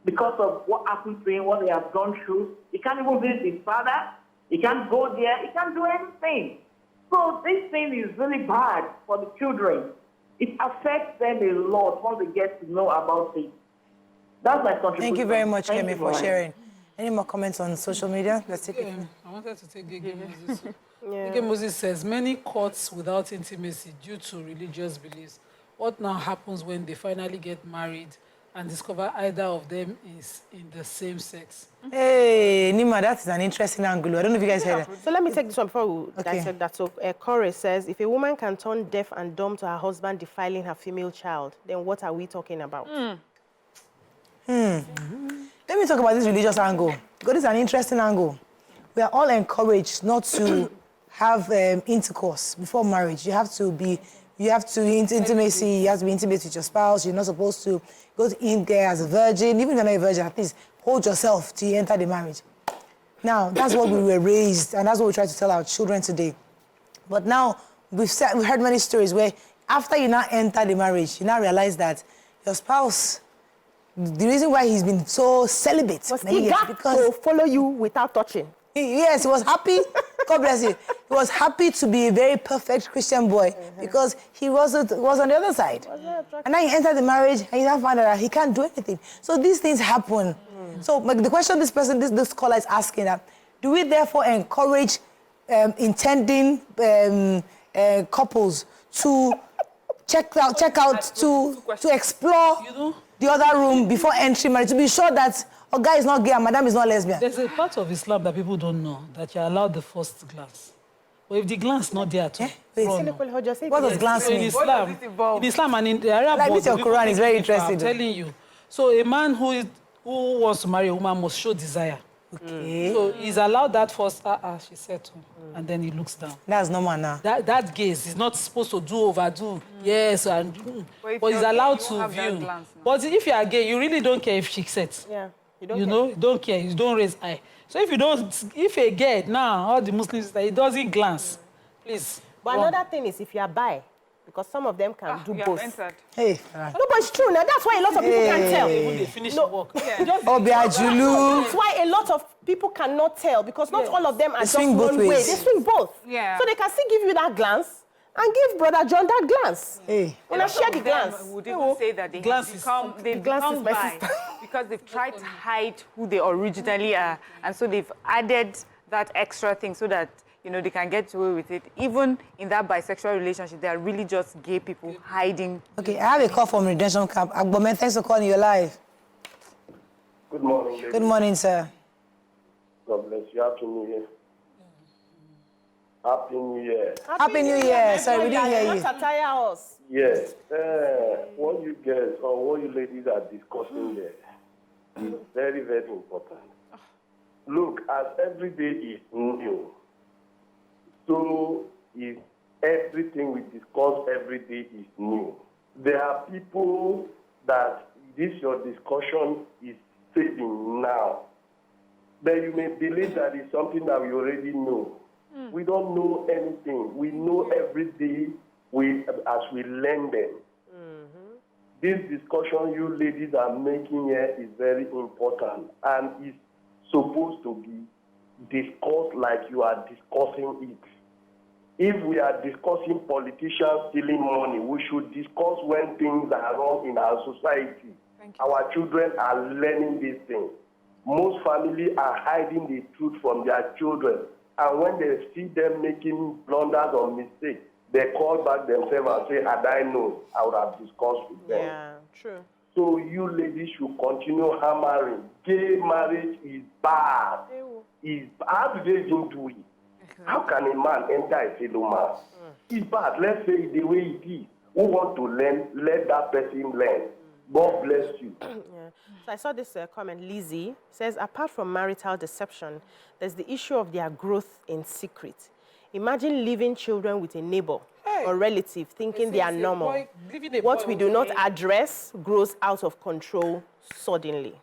because of what happened to him, what they have gone through. He can't even visit his father. He can't go there. He can't do anything. So this thing is really bad for the children. It affects them a lot once they get to know about it. That's my contribution. Thank you very much, Kemi, for sharing. Any more comments on social media? Let's take it. I wanted to take Gege Moses. Gege Moses says, many courts without intimacy due to religious beliefs. What now happens when they finally get married and discover either of them is in the same sex? Hey, Nima, that is an interesting angle. I don't know if you guys heard that. So let me take this one before we dissect that. So Corey says, if a woman can turn deaf and dumb to her husband defiling her female child, then what are we talking about? Let me talk about this religious angle, because this is an interesting angle. We are all encouraged not to have intercourse before marriage. You have to be intimacy, you have to be intimate with your spouse. You're not supposed to go in there as a virgin. Even if you're not a virgin, at least hold yourself till you enter the marriage. Now, that's what we were raised, and that's what we try to tell our children today. But now, we've heard many stories where after you now enter the marriage, you now realize that your spouse, the reason why he's been so celibate Was many he years, got because to follow you without touching? Yes, he was happy. God bless you. He was happy to be a very perfect Christian boy because he was on the other side. And now he entered the marriage and he now found out that he can't do anything. So these things happen. So the question this caller is asking that, do we therefore encourage intending couples to check out to explore the other room before entering marriage, to be sure that a guy is not gay and madam is not lesbian? There's a part of Islam that people don't know, that you're allowed the first glance. But if the glance not there at all, What does glance mean? In Islam and in the Arab world, your Quran is very interesting. I'm telling you. So a man who wants to marry a woman must show desire. Okay. So he's allowed that first, she said to him, and then he looks down. That's normal now. That gaze is not supposed to overdo. Yes, and but he's you're gay, allowed you to won't have that view. glance now. But if you are gay, you really don't care if she sets. Yeah. You know, you don't care. You don't raise eye. So if a gay now, all the Muslims, he doesn't glance. Please. But another thing is if you are bi, because some of them can do You have both. entered. Hey. No, but it's true now. That's why a lot of people can't tell. When they finish work. Obiajulu. That's why a lot of people cannot tell, because not all of them are just swing both one way. ways. They swing both. Yeah. So they can still give you that glance and give Brother John that glance. Hey. When I share the glance. Would even say that they Glance have is become, they've glance is become my bi sister. because they've tried to hide who they originally are, and so they've added that extra thing so that they can get away with it. Even in that bisexual relationship, they are really just gay people hiding. Okay, I have a call from Redemption Camp. Agbomen, thanks for calling. You're live. Good morning, ladies. Good morning, sir. God bless you. Happy New Year. Happy New Year. Happy New Year. Sorry, we didn't hear you. Not attire us. Yes. What you guys or what you ladies are discussing there is very, very important. Look, as every day is new, so is everything we discuss every day is new. There are people that your discussion is saving now. Then you may believe that it's something that we already know. We don't know anything. We know every day as we learn them. This discussion you ladies are making here is very important and is supposed to be discussed like you are discussing it. If we are discussing politicians stealing money, we should discuss when things are wrong in our society. Our children are learning these things. Most families are hiding the truth from their children. And when they see them making blunders or mistakes, they call back themselves and say, had I known, I would have discussed with them. Yeah, true. So you ladies should continue hammering. Gay marriage is bad. How do they even do it? How can a man enter a fellow man? It's bad. Let's say it the way it is. Who want to learn, let that person learn. God bless you. Yeah. So I saw this comment. Lizzie says, apart from marital deception, there's the issue of their growth in secret. Imagine leaving children with a neighbor or relative thinking they are normal. What we do not address grows out of control suddenly.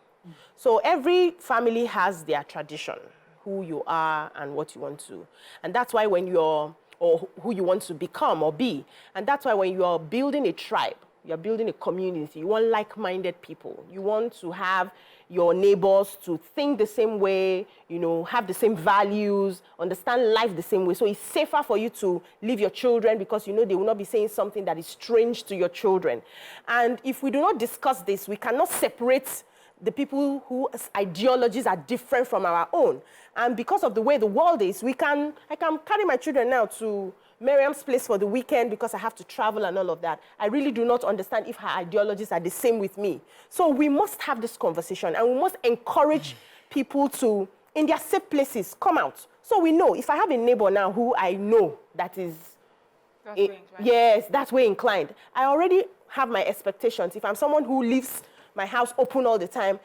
So every family has their tradition, who you are and what you want to. And that's why when you're, or who you want to become or be. And that's why when you're building a tribe, you're building a community, you want like-minded people. You want to have your neighbors to think the same way, have the same values, understand life the same way. So it's safer for you to leave your children because they will not be saying something that is strange to your children. And if we do not discuss this, we cannot separate the people whose ideologies are different from our own. And because of the way the world is, I can carry my children now to Miriam's place for the weekend because I have to travel and all of that. I really do not understand if her ideologies are the same with me. So we must have this conversation and we must encourage people to, in their safe places, come out. So we know, if I have a neighbor now who I know that is, that way inclined, I already have my expectations. If I'm someone who leaves my house open all the time,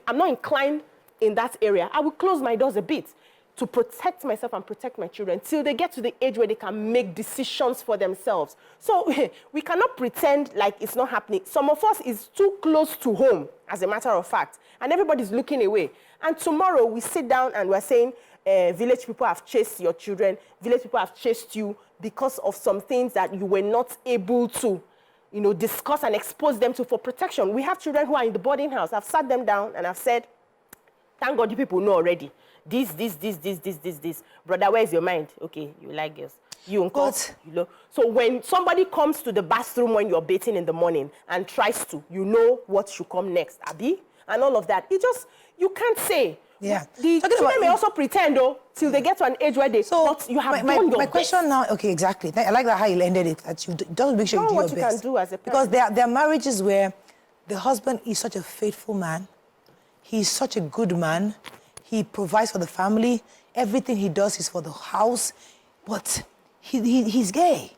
I'm not inclined in that area, I will close my doors a bit to protect myself and protect my children till they get to the age where they can make decisions for themselves. So we cannot pretend like it's not happening. Some of us is too close to home, as a matter of fact, and everybody's looking away. And tomorrow we sit down and we're saying, village people have chased your children, village people have chased you because of some things that you were not able to discuss and expose them to for protection. We have children who are in the boarding house. I've sat them down and I've said, thank God you people know already. This. Brother, where's your mind? Okay, you like girls. You uncle. So when somebody comes to the bathroom when you're bathing in the morning and tries to, what should come next, Abi? And all of that. You can't say. Yeah. The children may also pretend, till they get to an age where they you have done your my question now, okay, exactly. I like that how you ended it, that you don't make sure you do your best. What you can do as a parent. Because there are marriages where the husband is such a faithful man, he's such a good man, he provides for the family, everything he does is for the house, but he's gay.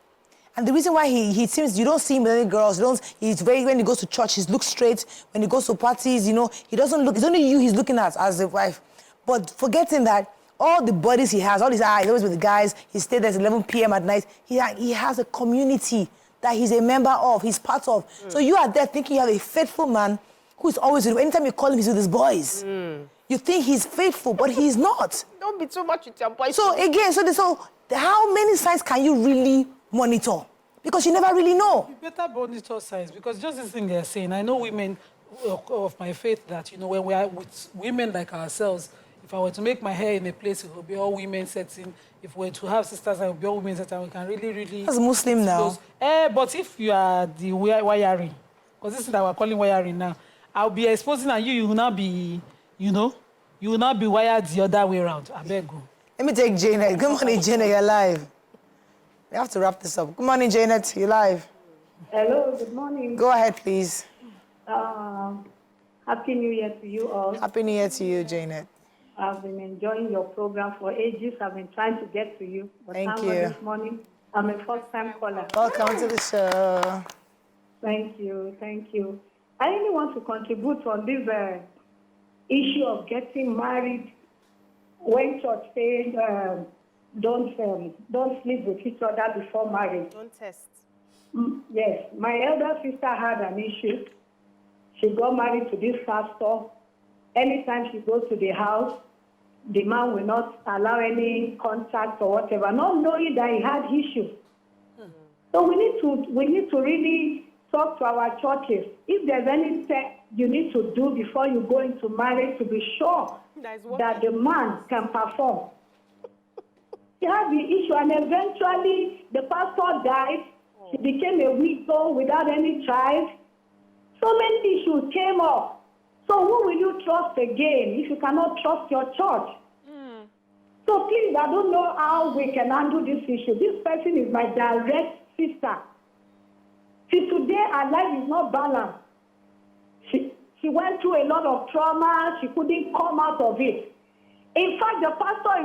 And the reason why he seems, you don't see him with any girls, when he goes to church, he looks straight. When he goes to parties, he doesn't look, it's only you he's looking at as a wife. But forgetting that all the buddies he has, all his eyes, always with the guys, he stayed there at 11 p.m. at night, he has a community that he's a member of, he's part of. So you are there thinking you have a faithful man who is always with you. Anytime you call him, he's with his boys. You think he's faithful, but he's not. Don't be too much with your boys. So again, so how many signs can you really monitor? Because you never really know. You better monitor signs, because just this thing they're saying, I know women of my faith that, you know, when we are with women like ourselves, if I were to make my hair in a place, it would be all women setting. If we were to have sisters, it would be all women setting. We can really... That's Muslim now. But if you are the wiring, because this is that we're calling wiring now, I'll be exposing and you will not be, you know, you will not be wired the other way around. I beg you. Let me take Janet. Good morning, Janet, you're live. We have to wrap this up. Good morning, Janet, you're live. Hello, good morning. Go ahead, please. Happy New Year to you all. Happy New Year to you, Janet. I've been enjoying your program for ages. I've been trying to get to you. But Thank thank you. This morning, I'm a first-time caller. Welcome to the show. Thank you, thank you. I really want to contribute on this issue of getting married when church says don't sleep with each other before marriage. Don't test. Yes, my elder sister had an issue. She got married to this pastor. Anytime she goes to the house, the man will not allow any contact or whatever, not knowing that he had issues. So we need to really talk to our churches. If there's any step you need to do before you go into marriage to be sure that the man can perform. She had the issue, and eventually the pastor died. She became a widow without any child. So many issues came up. So who will you trust again if you cannot trust your church? So please, I don't know how we can handle this issue. This person is my direct sister. See, today her life is not balanced. She went through a lot of trauma. She couldn't come out of it. In fact, the pastor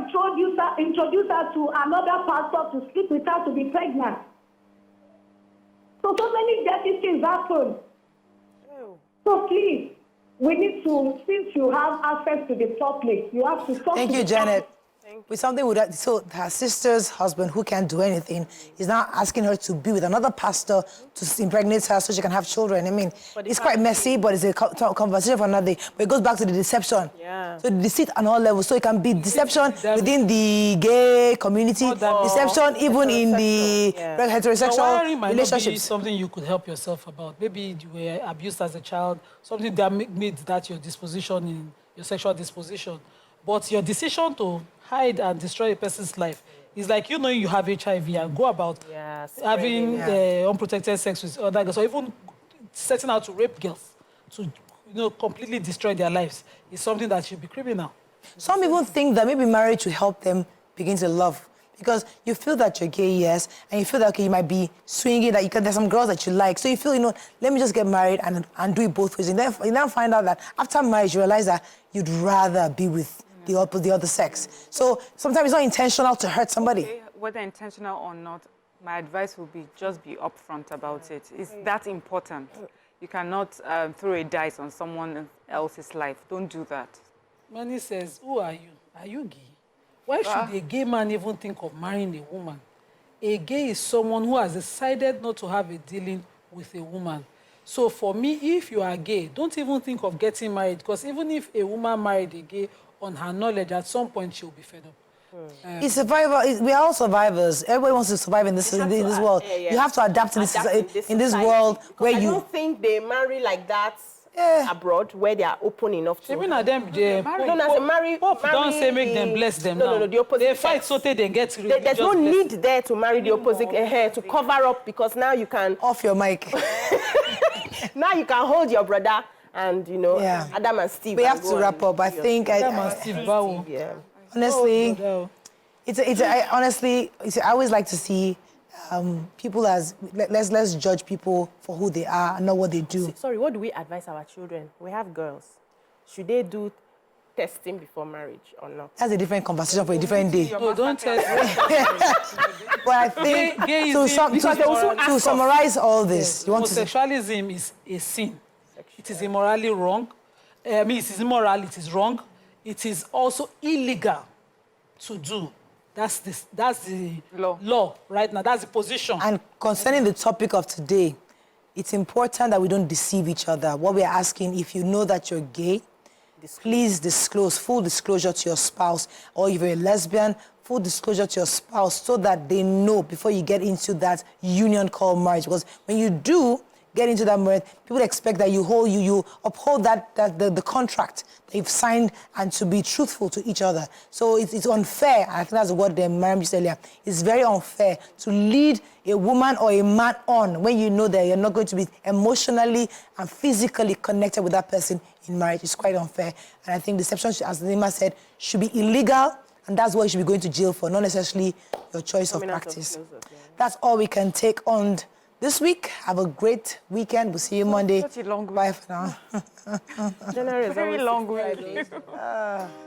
introduced her to another pastor to sleep with her to be pregnant. So many dirty things happen. So please, we need to, since you have access to the public, you have to talk to Thank you, Janet. With something with that, so her sister's husband, who can't do anything, is now asking her to be with another pastor to impregnate her so she can have children. I mean, it's quite messy, but it's a conversation for another day. But it goes back to the deception. Yeah. So the deceit on all levels. So it can be deception within the gay community, deception even in the heterosexual relationships. Something you could help yourself about. Maybe you were abused as a child, something that made that your disposition, in your sexual disposition. But your decision to hide and destroy a person's life is like you know you have HIV and go about having unprotected sex with other girls, or even setting out to rape girls to completely destroy their lives is something that should be criminal. Some even think that maybe marriage will help them begin to love. Because you feel that you're gay, yes, and you feel that, okay, you might be swinging, that there's some girls that you like. So you feel, let me just get married and do it both ways. And then you now find out that after marriage, you realize that you'd rather be with the other sex. So sometimes it's not intentional to hurt somebody. Okay, whether intentional or not, my advice would be just be upfront about it. It's that important. You cannot throw a dice on someone else's life. Don't do that. Mani says, who are you? Are you gay? Why should a gay man even think of marrying a woman? A gay is someone who has decided not to have a dealing with a woman. So for me, if you are gay, don't even think of getting married, because even if a woman married a gay on her knowledge, at some point she'll be fed up. It's survival. We are all survivors. Everybody wants to survive in this world. You have to adapt in this world where I don't think they marry like that abroad, where they are open enough to. Even at them, Pope don't say make them bless them now. No, the opposite. They fight so they get religious. There's no need there to marry the opposite to cover up, because now you can off your mic. Now you can hold your brother and Adam and Steve. We have to wrap up. I think Adam and Steve. Honestly, I always like to see people as let's judge people for who they are and not what they do. Sorry, what do we advise our children? We have girls. Should they do testing before marriage or not? That's a different conversation for a different day. No, don't test. But I think to summarize all this, homosexualism is a sin. It is immorally wrong. It is immoral. It is wrong. it is also illegal to do. That's the law right now. That's the position. And concerning the topic of today, it's important that we don't deceive each other. What we're asking, if you know that you're gay, please disclose, full disclosure to your spouse, or if you're a lesbian, full disclosure to your spouse so that they know before you get into that union called marriage. Because when you do get into that marriage, people expect that you uphold the contract that you've signed and to be truthful to each other. So it's unfair. I think that's what the Mariam used earlier. It's very unfair to lead a woman or a man on when you know that you're not going to be emotionally and physically connected with that person in marriage. It's quite unfair. And I think deception, as Nima said, should be illegal, and that's what you should be going to jail for, not necessarily your choice of practice. That's all we can take on this week. Have a great weekend. We'll see you Monday. Such a long week. Bye for now. January is Very always long 65 week. days.